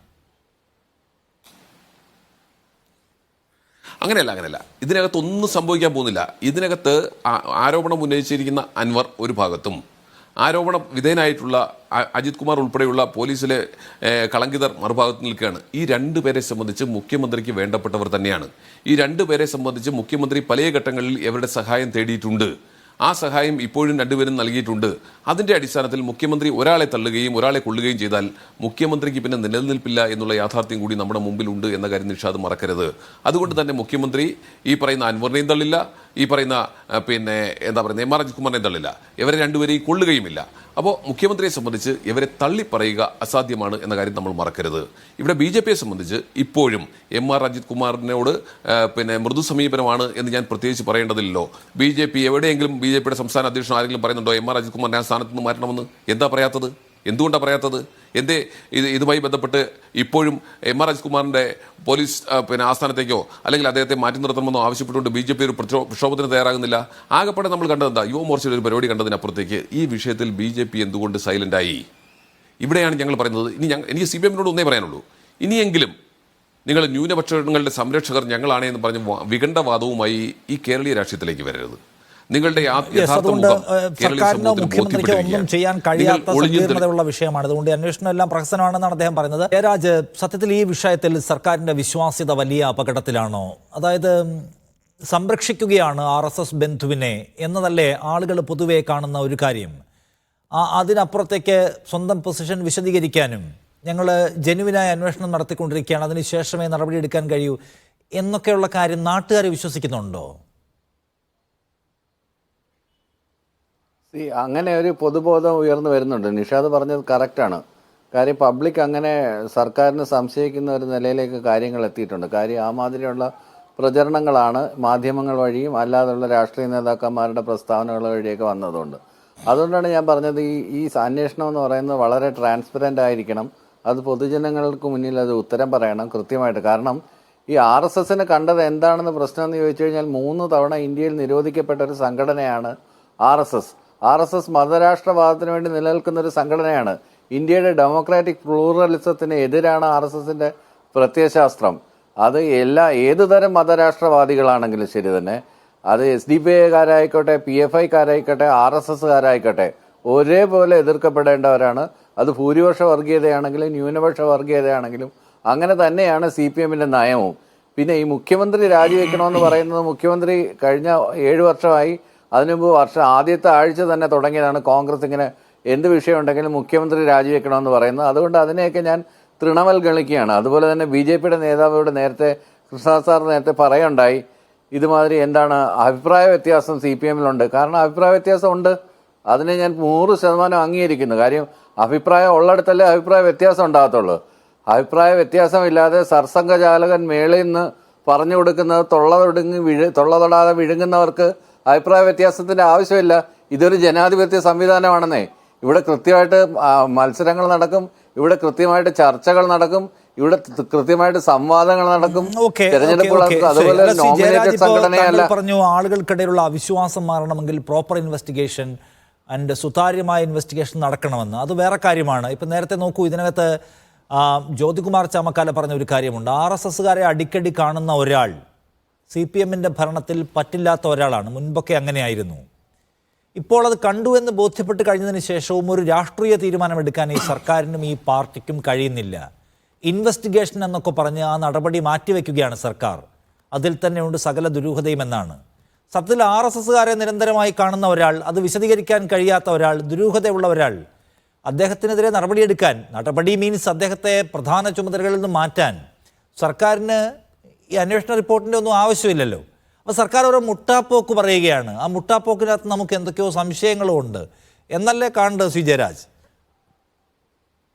Speaker 4: അങ്ങനെയല്ല. ഇതിനകത്ത് ഒന്നും സംഭവിക്കാൻ പോകുന്നില്ല. ഇതിനകത്ത് ആരോപണം ഉന്നയിച്ചിരിക്കുന്ന അൻവർ ഒരു ഭാഗത്തും ആരോപണ വിധേയനായിട്ടുള്ള അജിത് കുമാർ ഉൾപ്പെടെയുള്ള പോലീസിലെ കളങ്കിതർ മറുഭാഗത്ത് നിൽക്കുകയാണ്. ഈ രണ്ടുപേരെ സംബന്ധിച്ച് മുഖ്യമന്ത്രിക്ക് വേണ്ടപ്പെട്ടവർ തന്നെയാണ്. ഈ രണ്ടുപേരെ സംബന്ധിച്ച് മുഖ്യമന്ത്രി പല ഘട്ടങ്ങളിൽ ഇവരുടെ സഹായം തേടിയിട്ടുണ്ട്. ആ സഹായം ഇപ്പോഴും രണ്ടുപേരും നൽകിയിട്ടുണ്ട്. അതിൻ്റെ അടിസ്ഥാനത്തിൽ മുഖ്യമന്ത്രി ഒരാളെ തള്ളുകയും ഒരാളെ കൊള്ളുകയും ചെയ്താൽ മുഖ്യമന്ത്രിക്ക് പിന്നെ നിലനിൽപ്പില്ല എന്നുള്ള യാഥാർത്ഥ്യം കൂടി നമ്മുടെ മുമ്പിലുണ്ട് എന്ന കാര്യം നിഷാദ് മറക്കരുത്. അതുകൊണ്ട് തന്നെ മുഖ്യമന്ത്രി ഈ പറയുന്ന അൻവറിനെയും തള്ളില്ല, ഈ പറയുന്ന പിന്നെ MR അജിത് കുമാറിനെയും തള്ളില്ല, ഇവരെ രണ്ടുപേരെയും കൊള്ളുകയുമില്ല. അപ്പോൾ മുഖ്യമന്ത്രിയെ സംബന്ധിച്ച് ഇവരെ തള്ളിപ്പറയുക അസാധ്യമാണ് എന്ന കാര്യം നമ്മൾ മറക്കരുത്. ഇവിടെ BJPയെ സംബന്ധിച്ച് ഇപ്പോഴും MR അജിത് കുമാറിനോട് പിന്നെ മൃദു സമീപനമാണ് എന്ന് ഞാൻ പ്രത്യേകിച്ച് പറയേണ്ടതില്ലല്ലോ. BJP എവിടെയെങ്കിലും BJPയുടെ സംസ്ഥാന അധ്യക്ഷൻ ആരെങ്കിലും പറയുന്നുണ്ടോ MR അജിത് കുമാറിനെ ആ സ്ഥാനത്ത് നിന്ന് മാറ്റണമെന്ന്? എന്താ പറയാത്തത്? എന്തുകൊണ്ടാണ് പറയാത്തത്? എന്തേ ഇതുമായി ബന്ധപ്പെട്ട് ഇപ്പോഴും MR അജിത് കുമാറിൻ്റെ പോലീസ് പിന്നെ ആസ്ഥാനത്തേക്കോ അല്ലെങ്കിൽ അദ്ദേഹത്തെ മാറ്റി നിർത്തണമെന്നോ ആവശ്യപ്പെട്ടുകൊണ്ട് BJP ഒരു പ്രക്ഷോഭത്തിന് തയ്യാറാകുന്നില്ല? ആകെപ്പാടെ നമ്മൾ കണ്ടതെന്താ? യുവമോർച്ചയുടെ ഒരു പരിപാടി കണ്ടതിനപ്പുറത്തേക്ക് ഈ വിഷയത്തിൽ BJP എന്തുകൊണ്ട് സൈലൻ്റായി? ഇവിടെയാണ് ഞങ്ങൾ പറയുന്നത്. എനിക്ക് CPMനോട് ഒന്നേ പറയാനുള്ളൂ, ഇനിയെങ്കിലും നിങ്ങൾ ന്യൂനപക്ഷങ്ങളുടെ സംരക്ഷകർ ഞങ്ങളാണെന്ന് പറഞ്ഞ് വികണ്ഠവാദവുമായി ഈ കേരളീയ രാഷ്ട്രീയത്തിലേക്ക് വരരുത്. നിങ്ങളുടെ
Speaker 1: സർക്കാരിനോ മുഖ്യമന്ത്രിക്കോ ഒന്നും ചെയ്യാൻ കഴിയാത്ത സങ്കീർണതയുള്ള വിഷയമാണ്. അതുകൊണ്ട് അന്വേഷണം എല്ലാം പ്രഹസനമാണെന്നാണ് അദ്ദേഹം പറയുന്നത്. ജയരാജ്, സത്യത്തിൽ ഈ വിഷയത്തിൽ സർക്കാരിന്റെ വിശ്വാസ്യത വലിയ അപകടത്തിലാണോ? അതായത് സംരക്ഷിക്കുകയാണ് RSS ബന്ധുവിനെ എന്നതല്ലേ ആളുകൾ പൊതുവെ കാണുന്ന ഒരു കാര്യം. അതിനപ്പുറത്തേക്ക് സ്വന്തം പൊസിഷൻ വിശദീകരിക്കാനും ഞങ്ങൾ ജനുവിനായ അന്വേഷണം നടത്തിക്കൊണ്ടിരിക്കുകയാണ്, അതിനുശേഷമേ നടപടിയെടുക്കാൻ കഴിയൂ എന്നൊക്കെയുള്ള കാര്യം നാട്ടുകാർ വിശ്വസിക്കുന്നുണ്ടോ?
Speaker 2: അങ്ങനെ ഒരു പൊതുബോധം ഉയർന്നു വരുന്നുണ്ട്. നിഷാദ് പറഞ്ഞത് കറക്റ്റാണ്. കാര്യം പബ്ലിക് അങ്ങനെ സർക്കാരിനെ സംശയിക്കുന്ന ഒരു നിലയിലേക്ക് കാര്യങ്ങൾ എത്തിയിട്ടുണ്ട്. കാര്യം ആ മാതിരിയുള്ള പ്രചരണങ്ങളാണ് മാധ്യമങ്ങൾ വഴിയും അല്ലാതെയുള്ള രാഷ്ട്രീയ നേതാക്കന്മാരുടെ പ്രസ്താവനകൾ വഴിയൊക്കെ വന്നതുകൊണ്ട്. അതുകൊണ്ടാണ് ഞാൻ പറഞ്ഞത് ഈ അന്വേഷണം എന്ന് പറയുന്നത് വളരെ ട്രാൻസ്പെറൻ്റ് ആയിരിക്കണം. അത് പൊതുജനങ്ങൾക്ക് മുന്നിൽ അത് ഉത്തരം പറയണം കൃത്യമായിട്ട്. കാരണം ഈ RSSനെ കണ്ടത് എന്താണെന്ന് പ്രശ്നം എന്ന് ചോദിച്ചു കഴിഞ്ഞാൽ 3 തവണ ഇന്ത്യയിൽ നിരോധിക്കപ്പെട്ട ഒരു സംഘടനയാണ് RSS മതരാഷ്ട്രവാദത്തിന് വേണ്ടി നിലനിൽക്കുന്ന ഒരു സംഘടനയാണ്. ഇന്ത്യയുടെ ഡെമോക്രാറ്റിക് പ്ലൂറലിസത്തിന് എതിരാണ് RSSന്റെ പ്രത്യയശാസ്ത്രം. അത് ഏത് തരം മതരാഷ്ട്രവാദികളാണെങ്കിലും ശരി തന്നെ, അത് SDPIക്കാരായിക്കോട്ടെ, PFIക്കാരായിക്കോട്ടെ, RSSകാരായിക്കോട്ടെ, ഒരേപോലെ എതിർക്കപ്പെടേണ്ടവരാണ്. അത് ഭൂരിപക്ഷ വർഗീയതയാണെങ്കിലും ന്യൂനപക്ഷ വർഗീയതയാണെങ്കിലും അങ്ങനെ തന്നെയാണ് CPMന്റെ നയവും. പിന്നെ ഈ മുഖ്യമന്ത്രി രാജിവെക്കണമെന്ന് പറയുന്നത്, മുഖ്യമന്ത്രി കഴിഞ്ഞ 7 വർഷമായി, അതിനുമുമ്പ് ആദ്യത്തെ ആഴ്ച തന്നെ തുടങ്ങിയതാണ് കോൺഗ്രസ് ഇങ്ങനെ എന്ത് വിഷയം ഉണ്ടെങ്കിലും മുഖ്യമന്ത്രി രാജിവെക്കണമെന്ന് പറയുന്നത്. അതുകൊണ്ട് അതിനെയൊക്കെ ഞാൻ തൃണവൽഗണിക്കുകയാണ്. അതുപോലെ തന്നെ BJPയുടെ നേതാവോട് നേരത്തെ കൃഷ്ണദാസ് സാർ നേരത്തെ പറയുണ്ടായി, ഇതുമാതിരി എന്താണ് അഭിപ്രായ വ്യത്യാസം CPM-ലുണ്ട്. കാരണം അഭിപ്രായ വ്യത്യാസം ഉണ്ട്, അതിനെ ഞാൻ 100% അംഗീകരിക്കുന്നു. കാര്യം അഭിപ്രായം ഉള്ളിടത്തല്ലേ അഭിപ്രായ വ്യത്യാസം ഉണ്ടാകത്തുള്ളൂ. അഭിപ്രായ വ്യത്യാസമില്ലാതെ സർസംഘചാലകൻ മേളിൽ നിന്ന് പറഞ്ഞു കൊടുക്കുന്നത് തൊള്ള തൊടാതെ വിഴുങ്ങുന്നവർക്ക് അഭിപ്രായ വ്യത്യാസത്തിൻ്റെ ആവശ്യമില്ല. ഇതൊരു ജനാധിപത്യ സംവിധാനമാണെന്നേ. ഇവിടെ കൃത്യമായിട്ട് മത്സരങ്ങൾ നടക്കും, ഇവിടെ കൃത്യമായിട്ട് ചർച്ചകൾ നടക്കും, ഇവിടെ കൃത്യമായിട്ട് സംവാദങ്ങൾ നടക്കും. തെരഞ്ഞെടുപ്പുകൾ അതുപോലെ നോമിനേറ്റഡ് സംഘടനയല്ല.
Speaker 1: പറഞ്ഞു ആളുകൾക്കിടയിലുള്ള അവിശ്വാസം മാറണമെങ്കിൽ പ്രോപ്പർ ഇൻവെസ്റ്റിഗേഷൻ ആൻഡ് സുതാര്യമായ ഇൻവെസ്റ്റിഗേഷൻ നടക്കണമെന്ന്. അത് വേറെ കാര്യമാണ്. ഇപ്പം നേരത്തെ നോക്കൂ, ഇതിനകത്ത് ജ്യോതികുമാർ ചാമക്കാല പറഞ്ഞ ഒരു കാര്യമുണ്ട്. RSSകാരെ അടിക്കടി കാണുന്ന ഒരാൾ CPM-ന്റെ ഭരണത്തിൽ പറ്റില്ലാത്ത ഒരാളാണ്. മുൻപൊക്കെ അങ്ങനെയായിരുന്നു. ഇപ്പോൾ അത് കണ്ടു എന്ന് ബോധ്യപ്പെട്ട് കഴിഞ്ഞതിന് ശേഷവും ഒരു രാഷ്ട്രീയ തീരുമാനമെടുക്കാൻ ഈ സർക്കാരിനും ഈ പാർട്ടിക്കും കഴിയുന്നില്ല. ഇൻവെസ്റ്റിഗേഷൻ എന്നൊക്കെ പറഞ്ഞ് ആ നടപടി മാറ്റിവെക്കുകയാണ് സർക്കാർ. അതിൽ തന്നെയുണ്ട് സകല ദുരൂഹതയും എന്നാണ്. സത്യത്തിൽ RSSകാരെ നിരന്തരമായി കാണുന്ന ഒരാൾ, അത് വിശദീകരിക്കാൻ കഴിയാത്ത ഒരാൾ, ദുരൂഹതയുള്ള ഒരാൾ, അദ്ദേഹത്തിനെതിരെ നടപടിയെടുക്കാൻ, നടപടി മീൻസ് അദ്ദേഹത്തെ പ്രധാന ചുമതലകളിൽ നിന്ന് മാറ്റാൻ സർക്കാരിന് ഈ അന്വേഷണ റിപ്പോർട്ടിൻ്റെ ഒന്നും ആവശ്യമില്ലല്ലോ. അപ്പോൾ സർക്കാർ ഓരോ മുട്ടാപ്പോക്ക് പറയുകയാണ്. ആ മുട്ടാപ്പോക്കിനകത്ത് നമുക്ക് എന്തൊക്കെയോ സംശയങ്ങളും ഉണ്ട് എന്നല്ലേ കാണേണ്ടത് ശ്രീ ജയരാജ്?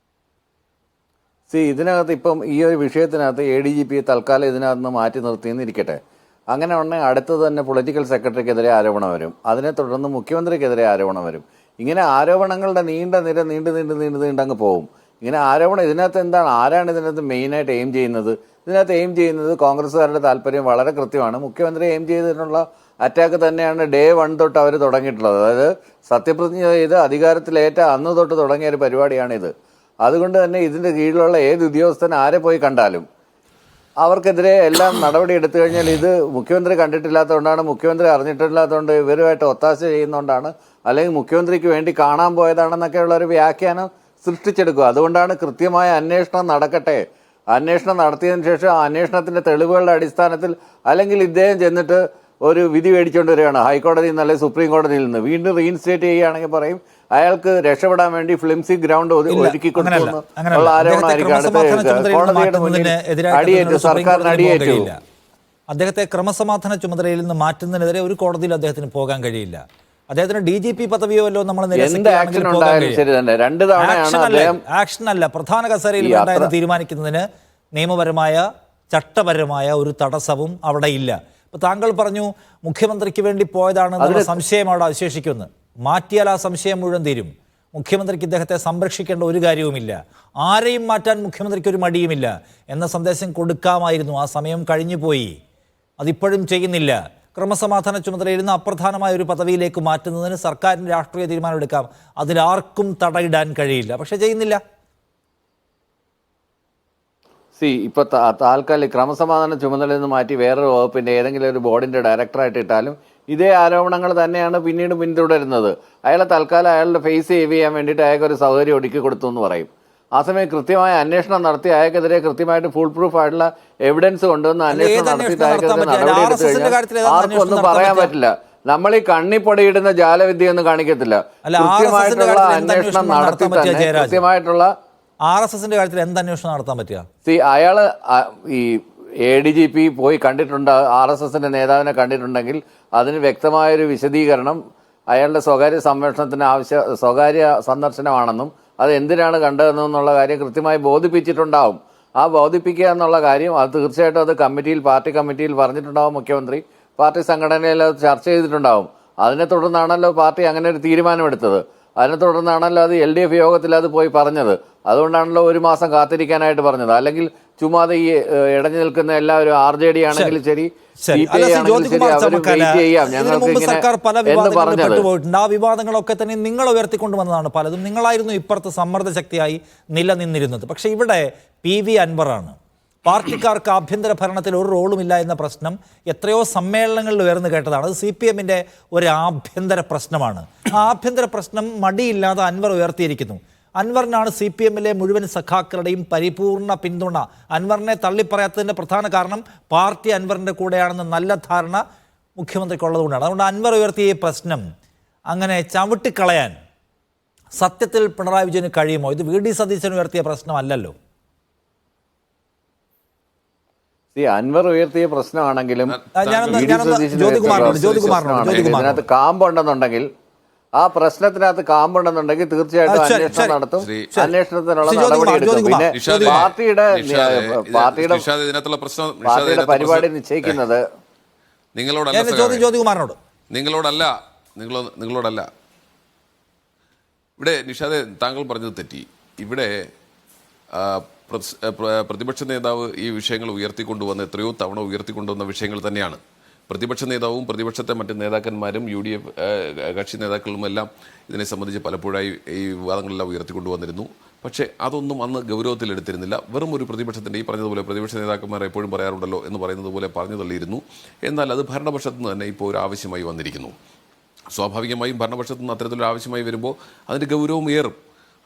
Speaker 2: ഇതിനകത്ത് ഇപ്പം ഈ ഒരു വിഷയത്തിനകത്ത് ADGP തൽക്കാലം ഇതിനകത്ത് നിന്ന് മാറ്റി നിർത്തിയെന്നിരിക്കട്ടെ. അങ്ങനെ ഉണ്ടെങ്കിൽ അടുത്തത് തന്നെ പൊളിറ്റിക്കൽ സെക്രട്ടറിക്കെതിരെ ആരോപണം വരും, അതിനെ തുടർന്ന് മുഖ്യമന്ത്രിക്കെതിരെ ആരോപണം വരും. ഇങ്ങനെ ആരോപണങ്ങളുടെ നീണ്ട നിര നീണ്ടങ്ങ് പോകും. ഇങ്ങനെ ആരോപണം ഇതിനകത്ത് എന്താണ്, ആരാണ് ഇതിനകത്ത് മെയിനായിട്ട് എയിം ചെയ്യുന്നത്? ഇതിനകത്ത് എയിം ചെയ്യുന്നത് കോൺഗ്രസ്സുകാരുടെ താല്പര്യം വളരെ കൃത്യമാണ്. മുഖ്യമന്ത്രി എയിം ചെയ്തിട്ടുള്ള അറ്റാക്ക് തന്നെയാണ് ഡേ 1 തൊട്ട് അവർ തുടങ്ങിയിട്ടുള്ളത്. അതായത് സത്യപ്രതിജ്ഞ ചെയ്ത് അധികാരത്തിലേറ്റ അന്ന് തൊട്ട് തുടങ്ങിയ ഒരു പരിപാടിയാണിത്. അതുകൊണ്ട് തന്നെ ഇതിൻ്റെ കീഴിലുള്ള ഏത് ഉദ്യോഗസ്ഥൻ ആരെ പോയി കണ്ടാലും അവർക്കെതിരെ എല്ലാം നടപടി എടുത്തു കഴിഞ്ഞാൽ ഇത് മുഖ്യമന്ത്രി കണ്ടിട്ടില്ലാത്തതുകൊണ്ടാണ്, മുഖ്യമന്ത്രി അറിഞ്ഞിട്ടില്ലാത്തതുകൊണ്ട്, ഇവരുമായിട്ട് ഒത്താശ ചെയ്യുന്നതുകൊണ്ടാണ്, അല്ലെങ്കിൽ മുഖ്യമന്ത്രിക്ക് വേണ്ടി കാണാൻ പോയതാണെന്നൊക്കെയുള്ള ഒരു വ്യാഖ്യാനം സൃഷ്ടിച്ചെടുക്കുക. അതുകൊണ്ടാണ് കൃത്യമായ അന്വേഷണം നടക്കട്ടെ. അന്വേഷണം നടത്തിയതിന് ശേഷം ആ അന്വേഷണത്തിൻ്റെ തെളിവുകളുടെ അടിസ്ഥാനത്തിൽ, അല്ലെങ്കിൽ ഇദ്ദേഹം ചെന്നിട്ട് ഒരു വിധി മേടിച്ചുകൊണ്ട് വരികയാണ് ഹൈക്കോടതിയിൽ നിന്ന് അല്ലെങ്കിൽ സുപ്രീം കോടതിയിൽ നിന്ന്, വീണ്ടും റീഇൻസ്റ്റേറ്റ് ചെയ്യുകയാണെങ്കിൽ പറയും അയാൾക്ക് രക്ഷപ്പെടാൻ വേണ്ടി ഫ്ലിംസി ഗ്രൗണ്ട് ഒരുക്കി കൊടുക്കുന്നു ഉള്ള ആരോപണമായിരിക്കും. കോടതിയുടെ മുന്നിൽ അടിയേറ്റു, സർക്കാരിന് അടിയേറ്റു.
Speaker 1: അദ്ദേഹത്തെ ക്രമസമാധാന ചുമതലയിൽ നിന്ന് മാറ്റുന്നതിനെതിരെ ഒരു കോടതിയിൽ അദ്ദേഹത്തിന് പോകാൻ കഴിയില്ല. അദ്ദേഹത്തിന് DGP പദവിയോ അല്ലോ നമ്മൾ ആക്ഷൻ അല്ല, പ്രധാന കസേരയിൽ ഉണ്ടായെന്ന് തീരുമാനിക്കുന്നതിന് നിയമപരമായ ചട്ടപരമായ ഒരു തടസ്സവും അവിടെ ഇല്ല. ഇപ്പൊ താങ്കൾ പറഞ്ഞു മുഖ്യമന്ത്രിക്ക് വേണ്ടി പോയതാണ് സംശയം അവിടെ അവശേഷിക്കുന്നത്. മാറ്റിയാൽ ആ സംശയം മുഴുവൻ തീരും. മുഖ്യമന്ത്രിക്ക് ഇദ്ദേഹത്തെ സംരക്ഷിക്കേണ്ട ഒരു കാര്യവുമില്ല, ആരെയും മാറ്റാൻ മുഖ്യമന്ത്രിക്ക് ഒരു മടിയുമില്ല എന്ന സന്ദേശം കൊടുക്കാമായിരുന്നു. ആ സമയം കഴിഞ്ഞു പോയി, അതിപ്പോഴും ചെയ്യുന്നില്ല. ക്രമസമാധാന ചുമതലയിൽ നിന്ന് അപ്രധാനമായ ഒരു പദവിയിലേക്ക് മാറ്റുന്നതിന് സർക്കാരിന് രാഷ്ട്രീയ തീരുമാനമെടുക്കാം, അതിലാർക്കും തടയിടാൻ കഴിയില്ല, പക്ഷെ ചെയ്യുന്നില്ല.
Speaker 2: ഇപ്പോൾ താൽക്കാലിക ക്രമസമാധാന ചുമതലയിൽ നിന്ന് മാറ്റി വേറൊരു വകുപ്പിൻ്റെ ഏതെങ്കിലും ഒരു ബോർഡിൻ്റെ ഡയറക്ടറായിട്ട് ഇട്ടാലും ഇതേ ആരോപണങ്ങൾ തന്നെയാണ് പിന്നീട് പിന്തുടരുന്നത്. അയാളെ തൽക്കാലം അയാളുടെ ഫേസ് സേവ് ചെയ്യാൻ വേണ്ടിയിട്ട് അയാൾക്ക് ഒരു സൗകര്യം ഒരുക്കി കൊടുത്തു എന്ന് പറയും. ആ സമയം കൃത്യമായ അന്വേഷണം നടത്തി അയാൾക്കെതിരെ കൃത്യമായിട്ട് ഫുൾ പ്രൂഫ് ആയിട്ടുള്ള എവിഡൻസ് കൊണ്ടുവന്ന് അന്വേഷണം നടത്തിയിട്ട് അയാൾക്കെതിരെ നടപടിയെടുത്തു കഴിഞ്ഞാൽ ആർക്കും ഒന്നും പറയാൻ പറ്റില്ല. നമ്മൾ ഈ കണ്ണിപ്പൊടിയിടുന്ന ജാലവിദ്യ ഒന്നും കാണിക്കത്തില്ല. കൃത്യമായിട്ടുള്ള അന്വേഷണം നടത്തി തന്നെ കൃത്യമായിട്ടുള്ള
Speaker 1: RSSന്റെ കാര്യത്തിൽ എന്ത് അന്വേഷണം നടത്താൻ പറ്റുക?
Speaker 2: അയാള് ഈ ADGP പോയി കണ്ടിട്ടുണ്ട്, RSSന്റെ നേതാവിനെ കണ്ടിട്ടുണ്ടെങ്കിൽ അതിന് വ്യക്തമായൊരു വിശദീകരണം അയാളുടെ സ്വകാര്യ സന്ദർശനമാണെന്നും അത് എന്തിനാണ് കണ്ടതെന്നുള്ള കാര്യം കൃത്യമായി ബോധിപ്പിച്ചിട്ടുണ്ടാവും. ആ ബോധിപ്പിക്കുക എന്നുള്ള കാര്യം അത് തീർച്ചയായിട്ടും അത് പാർട്ടി കമ്മിറ്റിയിൽ പറഞ്ഞിട്ടുണ്ടാവും. മുഖ്യമന്ത്രി പാർട്ടി സംഘടനയിൽ അത് ചർച്ച ചെയ്തിട്ടുണ്ടാവും. അതിനെ തുടർന്നാണല്ലോ പാർട്ടി അങ്ങനെ ഒരു തീരുമാനമെടുത്തത്. അതിനെ തുടർന്നാണല്ലോ അത് LDF യോഗത്തിൽ അത് പോയി പറഞ്ഞത്. അതുകൊണ്ടാണല്ലോ 1 മാസം കാത്തിരിക്കാനായിട്ട് പറഞ്ഞത്. അല്ലെങ്കിൽ ചുമ്മാതെ ഈ ഇടഞ്ഞു നിൽക്കുന്ന എല്ലാവരും RJD ആണെങ്കിലും ശരി, CPI ആണെങ്കിലും ശരി, അവർ വെയിറ്റ് ചെയ്യാം ഞങ്ങൾക്ക് എന്ന് പറഞ്ഞത്.
Speaker 1: ആ വിവാദങ്ങളൊക്കെ തന്നെ നിങ്ങൾ ഉയർത്തിക്കൊണ്ടുവന്നതാണ് പലതും. നിങ്ങളായിരുന്നു ഇപ്പുറത്ത് സമ്മർദ്ദ ശക്തിയായി നിലനിന്നിരുന്നത്. പക്ഷെ ഇവിടെ PV അൻവറാണ്. പാർട്ടിക്കാർക്ക് ആഭ്യന്തര ഭരണത്തിൽ ഒരു റോളുമില്ല എന്ന പ്രശ്നം എത്രയോ സമ്മേളനങ്ങളിൽ ഉയർന്നു കേട്ടതാണ്. അത് CPM-ന്റെ ഒരു ആഭ്യന്തര പ്രശ്നമാണ്. ആ ആഭ്യന്തര പ്രശ്നം മടിയില്ലാതെ അൻവർ ഉയർത്തിയിരിക്കുന്നു. അൻവറിനാണ് CPM-ലെ മുഴുവൻ സഖാക്കളുടെയും പരിപൂർണ പിന്തുണ. അൻവറിനെ തള്ളിപ്പറയാത്തതിൻ്റെ പ്രധാന കാരണം പാർട്ടി അൻവറിൻ്റെ കൂടെയാണെന്ന നല്ല ധാരണ മുഖ്യമന്ത്രിക്കുള്ളതുകൊണ്ടാണ്. അതുകൊണ്ട് അൻവർ ഉയർത്തിയ ഈ പ്രശ്നം അങ്ങനെ ചവിട്ടിക്കളയാൻ സത്യത്തിൽ പിണറായി വിജയന് കഴിയുമോ? ഇത് വി ഡി സതീശൻ ഉയർത്തിയ പ്രശ്നമല്ലല്ലോ.
Speaker 2: അൻവർ ഉയർത്തിയ പ്രശ്നമാണെങ്കിലും
Speaker 1: ജ്യോതികുമാറിനോട്
Speaker 2: ഇതിനകത്ത് കാമ്പുണ്ടെന്നുണ്ടെങ്കിൽ, ആ പ്രശ്നത്തിനകത്ത് കാമ്പുണ്ടെന്നുണ്ടെങ്കിൽ തീർച്ചയായിട്ടും അന്വേഷണം നടത്തും. അന്വേഷണത്തിനുള്ള നടപടിയെടുക്കും. പിന്നെ പാർട്ടിയുടെ പരിപാടി നിശ്ചയിക്കുന്നത്
Speaker 4: നിങ്ങളോടല്ല. ഇവിടെ നിഷാദെ, താങ്കൾ പറഞ്ഞത് തെറ്റി. ഇവിടെ പ്രതിപക്ഷ നേതാവ് ഈ വിഷയങ്ങൾ ഉയർത്തിക്കൊണ്ടുവന്ന എത്രയോ തവണ ഉയർത്തിക്കൊണ്ടുവന്ന വിഷയങ്ങൾ തന്നെയാണ്. പ്രതിപക്ഷ നേതാവും പ്രതിപക്ഷത്തെ മറ്റ് നേതാക്കന്മാരും UDF കക്ഷി നേതാക്കളുമെല്ലാം ഇതിനെ സംബന്ധിച്ച് പലപ്പോഴായി ഈ വിവാദങ്ങളെല്ലാം ഉയർത്തിക്കൊണ്ടുവന്നിരുന്നു. പക്ഷേ അതൊന്നും അന്ന് ഗൗരവത്തിലെടുത്തിരുന്നില്ല. വെറും ഒരു പ്രതിപക്ഷത്തിൻ്റെ, ഈ പറഞ്ഞതുപോലെ പ്രതിപക്ഷ നേതാക്കന്മാർ എപ്പോഴും പറയാറുണ്ടല്ലോ എന്ന് പറയുന്നത് പോലെ പറഞ്ഞു തള്ളിയിരുന്നു. എന്നാൽ അത് ഭരണപക്ഷത്തു നിന്ന് തന്നെ ഇപ്പോൾ ഒരു ആവശ്യമായി വന്നിരിക്കുന്നു. സ്വാഭാവികമായും ഭരണപക്ഷത്തു നിന്ന് അത്തരത്തിലൊരു ആവശ്യമായി വരുമ്പോൾ അതിൻ്റെ ഗൗരവം ഏറും.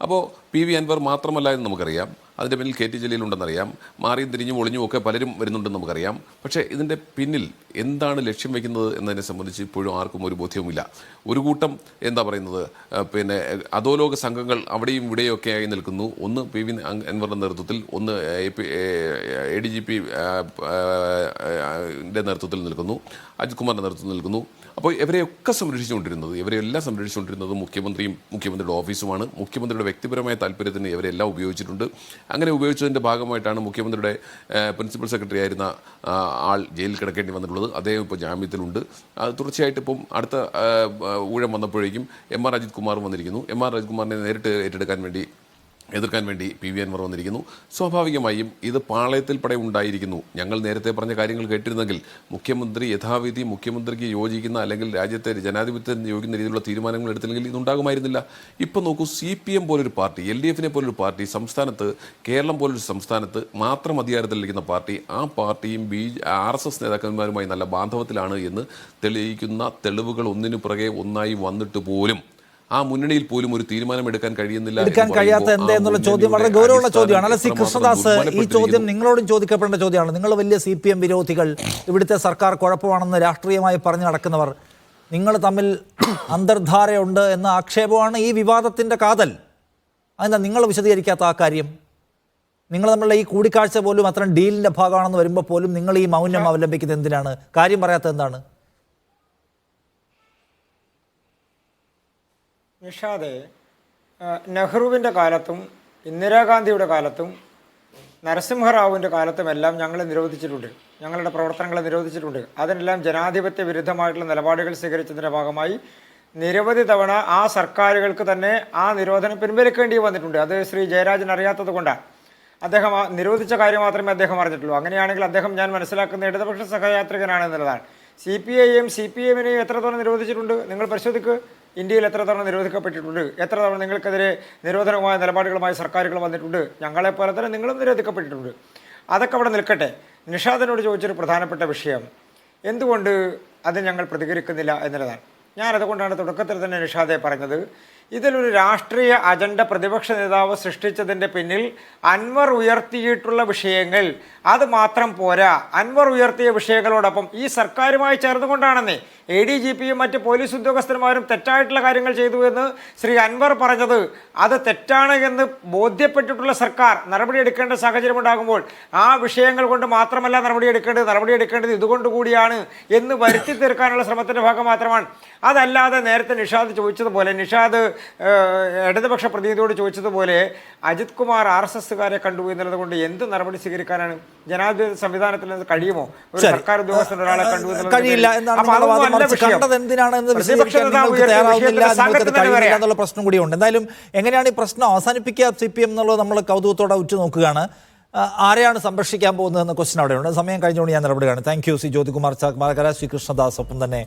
Speaker 4: അപ്പോൾ PV അൻവർ മാത്രമല്ല എന്ന് നമുക്കറിയാം, അതിൻ്റെ പിന്നിൽ KT ജലീൽ ഉണ്ടെന്നറിയാം, മാറിയും തിരിഞ്ഞും ഒളിഞ്ഞും ഒക്കെ പലരും വരുന്നുണ്ടെന്ന് നമുക്കറിയാം. പക്ഷേ ഇതിൻ്റെ പിന്നിൽ എന്താണ് ലക്ഷ്യം വയ്ക്കുന്നത് എന്നതിനെ സംബന്ധിച്ച് ഇപ്പോഴും ആർക്കും ഒരു ബോധ്യവുമില്ല. ഒരു കൂട്ടം എന്താ പറയുന്നത്, പിന്നെ അധോലോക സംഘങ്ങൾ അവിടെയും ഇവിടെയൊക്കെ ആയി നിൽക്കുന്നു. ഒന്ന് PV അൻവറിൻ്റെ നേതൃത്വത്തിൽ, ഒന്ന് ADGP നേതൃത്വത്തിൽ നിൽക്കുന്നു, അജിത് കുമാറിൻ്റെ നേതൃത്വത്തിൽ നിൽക്കുന്നു. അപ്പോൾ ഇവരെയൊക്കെ ഇവരെല്ലാം സംരക്ഷിച്ചുകൊണ്ടിരുന്നത് മുഖ്യമന്ത്രിയുടെ ഓഫീസുമാണ്. മുഖ്യമന്ത്രിയുടെ വ്യക്തിപരമായ താല്പര്യത്തിന് ഇവരെല്ലാം ഉപയോഗിച്ചിട്ടുണ്ട്. അങ്ങനെ ഉപയോഗിച്ചതിൻ്റെ ഭാഗമായിട്ടാണ് മുഖ്യമന്ത്രിയുടെ പ്രിൻസിപ്പൽ സെക്രട്ടറി ആയിരുന്ന ആൾ ജയിലിൽ കിടക്കേണ്ടി വന്നിട്ടുള്ളത്. അദ്ദേഹം ഇപ്പോൾ ജാമ്യത്തിലുണ്ട്. തുടർച്ചയായിട്ട് ഇപ്പം അടുത്ത ഊഴം വന്നപ്പോഴേക്കും MR അജിത് കുമാറും വന്നിരിക്കുന്നു. MR അജിത് കുമാറിനെ നേരിട്ട് എതിർക്കാൻ വേണ്ടി PV അൻവർ വന്നിരിക്കുന്നു. സ്വാഭാവികമായും ഇത് പാളയത്തിൽ പട ഉണ്ടായിരിക്കുന്നു. ഞങ്ങൾ നേരത്തെ പറഞ്ഞ കാര്യങ്ങൾ കേട്ടിരുന്നെങ്കിൽ മുഖ്യമന്ത്രി യഥാവിധി മുഖ്യമന്ത്രിക്ക് യോജിക്കുന്ന, അല്ലെങ്കിൽ രാജ്യത്തെ ജനാധിപത്യത്തിന് യോജിക്കുന്ന രീതിയിലുള്ള തീരുമാനങ്ങൾ എടുത്തില്ലെങ്കിൽ ഇതുണ്ടാകുമായിരുന്നില്ല. ഇപ്പം നോക്കൂ, CPM പോലൊരു പാർട്ടി, LDF പോലൊരു പാർട്ടി സംസ്ഥാനത്ത്, കേരളം പോലൊരു സംസ്ഥാനത്ത് മാത്രം അധികാരത്തിലിരിക്കുന്ന പാർട്ടി, ആ പാർട്ടിയും RSS നേതാക്കന്മാരുമായി നല്ല ബാന്ധവത്തിലാണ് എന്ന് തെളിയിക്കുന്ന തെളിവുകൾ ഒന്നിനു പുറകെ ഒന്നായി വന്നിട്ട് പോലും ആ മുന്നണിയിൽ പോലും ഒരു തീരുമാനം എടുക്കാൻ
Speaker 1: കഴിയാത്ത എന്നുള്ള ചോദ്യം വളരെ ഗൗരവമുള്ള ചോദ്യമാണ്. അല്ല, കൃഷ്ണദാസ്, ഈ ചോദ്യം നിങ്ങളോടും ചോദിക്കപ്പെടേണ്ട ചോദ്യമാണ്. നിങ്ങൾ വലിയ CPM വിരോധികൾ, ഇവിടുത്തെ സർക്കാർ കുഴപ്പമാണെന്ന് രാഷ്ട്രീയമായി പറഞ്ഞു നടക്കുന്നവർ, നിങ്ങൾ തമ്മിൽ അന്തർധാരയുണ്ട് എന്ന ആക്ഷേപമാണ് ഈ വിവാദത്തിൻ്റെ കാതൽ. അതെന്താ നിങ്ങൾ വിശദീകരിക്കാത്ത ആ കാര്യം? നിങ്ങൾ തമ്മിലുള്ള ഈ കൂടിക്കാഴ്ച പോലും അത്തരം ഡീലിൻ്റെ ഭാഗമാണെന്ന് വരുമ്പോൾ പോലും നിങ്ങൾ ഈ മൗനം അവലംബിക്കുന്നത് എന്തിനാണ്? കാര്യം പറയാത്തത് എന്താണ്?
Speaker 3: നിഷാദെ, നെഹ്റുവിൻ്റെ കാലത്തും ഇന്ദിരാഗാന്ധിയുടെ കാലത്തും നരസിംഹറാവുവിൻ്റെ കാലത്തുമെല്ലാം ഞങ്ങളെ നിരോധിച്ചിട്ടുണ്ട്, ഞങ്ങളുടെ പ്രവർത്തനങ്ങളെ നിരോധിച്ചിട്ടുണ്ട്. അതിനെല്ലാം ജനാധിപത്യ വിരുദ്ധമായിട്ടുള്ള നിലപാടുകൾ സ്വീകരിച്ചതിൻ്റെ ഭാഗമായി നിരവധി തവണ ആ സർക്കാരുകൾക്ക് തന്നെ ആ നിരോധനം പിൻവലിക്കേണ്ടി വന്നിട്ടുണ്ട്. അത് ശ്രീ ജയരാജൻ അറിയാത്തത് കൊണ്ടാണ്. അദ്ദേഹം നിരോധിച്ച കാര്യം മാത്രമേ അദ്ദേഹം അറിഞ്ഞിട്ടുള്ളൂ. അങ്ങനെയാണെങ്കിൽ അദ്ദേഹം, ഞാൻ മനസ്സിലാക്കുന്ന, ഇടതുപക്ഷ സഹയാത്രികനാണെന്നുള്ളതാണ്. CPIയും എത്ര തവണ നിരോധിച്ചിട്ടുണ്ട് നിങ്ങൾ പരിശോധിക്കുക. ഇന്ത്യയിൽ എത്ര തവണ നിരോധിക്കപ്പെട്ടിട്ടുണ്ട്, എത്ര തവണ നിങ്ങൾക്കെതിരെ നിരോധനമായ നിലപാടുകളുമായി സർക്കാരുകൾ വന്നിട്ടുണ്ട്. ഞങ്ങളെപ്പോലെ തന്നെ നിങ്ങളും നിരോധിക്കപ്പെട്ടിട്ടുണ്ട്. അതൊക്കെ അവിടെ നിൽക്കട്ടെ. നിഷാദിനോട് ചോദിച്ചൊരു പ്രധാനപ്പെട്ട വിഷയം, എന്തുകൊണ്ട് അത് ഞങ്ങൾ പ്രതികരിക്കുന്നില്ല എന്നുള്ളതാണ്. ഞാനതുകൊണ്ടാണ് തുടക്കത്തിൽ തന്നെ നിഷാദെ പറഞ്ഞത്, ഇതിലൊരു രാഷ്ട്രീയ അജണ്ട പ്രതിപക്ഷ നേതാവ് സൃഷ്ടിച്ചതിൻ്റെ പിന്നിൽ അൻവർ ഉയർത്തിയിട്ടുള്ള വിഷയങ്ങൾ അത് മാത്രം പോരാ. അൻവർ ഉയർത്തിയ വിഷയങ്ങളോടൊപ്പം ഈ സർക്കാരുമായി ചേർന്നുകൊണ്ടാണെന്നേ ADGPയും മറ്റ് പോലീസ് ഉദ്യോഗസ്ഥന്മാരും തെറ്റായിട്ടുള്ള കാര്യങ്ങൾ ചെയ്തു എന്ന് ശ്രീ അൻവർ പറഞ്ഞത്, അത് തെറ്റാണ് എന്ന് ബോധ്യപ്പെട്ടിട്ടുള്ള സർക്കാർ നടപടിയെടുക്കേണ്ട സാഹചര്യം ഉണ്ടാകുമ്പോൾ ആ വിഷയങ്ങൾ കൊണ്ട് മാത്രമല്ല നടപടിയെടുക്കേണ്ടത് ഇതുകൊണ്ടുകൂടിയാണ് എന്ന് വരുത്തി തീർക്കാനുള്ള ശ്രമത്തിൻ്റെ ഭാഗം മാത്രമാണ്. അതല്ലാതെ നേരത്തെ നിഷാദ് ചോദിച്ചതുപോലെ, നിഷാദ് ഇടതുപക്ഷ പ്രതിനിധിയോട് ചോദിച്ചതുപോലെ അജിത് കുമാർ RSSകാരെ കണ്ടു എന്നുള്ളത് കൊണ്ട് എന്ത് നടപടി സ്വീകരിക്കാനാണ്? ജനാധിപത്യ സംവിധാനത്തിൽ കഴിയുമോ? ഒരു സർക്കാർ ഉദ്യോഗസ്ഥൻ ഒരാളെ കണ്ടു
Speaker 1: എന്നുള്ള പ്രശ്നം കൂടിയുണ്ട്. എന്തായാലും എങ്ങനെയാണ് ഈ പ്രശ്നം അവസാനിപ്പിക്കുക CPM എന്നുള്ളത് നമ്മൾ കൗതുകത്തോടെ ഉറ്റുനോക്കുകയാണ്. ആരെയാണ് സംരക്ഷിക്കാൻ പോകുന്നതെന്ന ക്വസ്റ്റ്യൻ അവിടെയുണ്ട്. സമയം കഴിഞ്ഞുകൊണ്ട് ഞാൻ നടപടിയാണ്. താങ്ക് യു ശ്രീ ജ്യോതികുമാർ ചാക്മാരകര, ശ്രീ കൃഷ്ണദാസ്, ഒപ്പം തന്നെ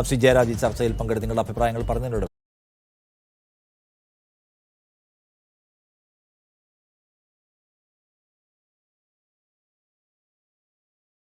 Speaker 1: ശ്രീ ജയരാജ് ഈ ചർച്ചയിൽ പങ്കെടുത്ത് നിങ്ങളുടെ അഭിപ്രായങ്ങൾ പറഞ്ഞതിനോട്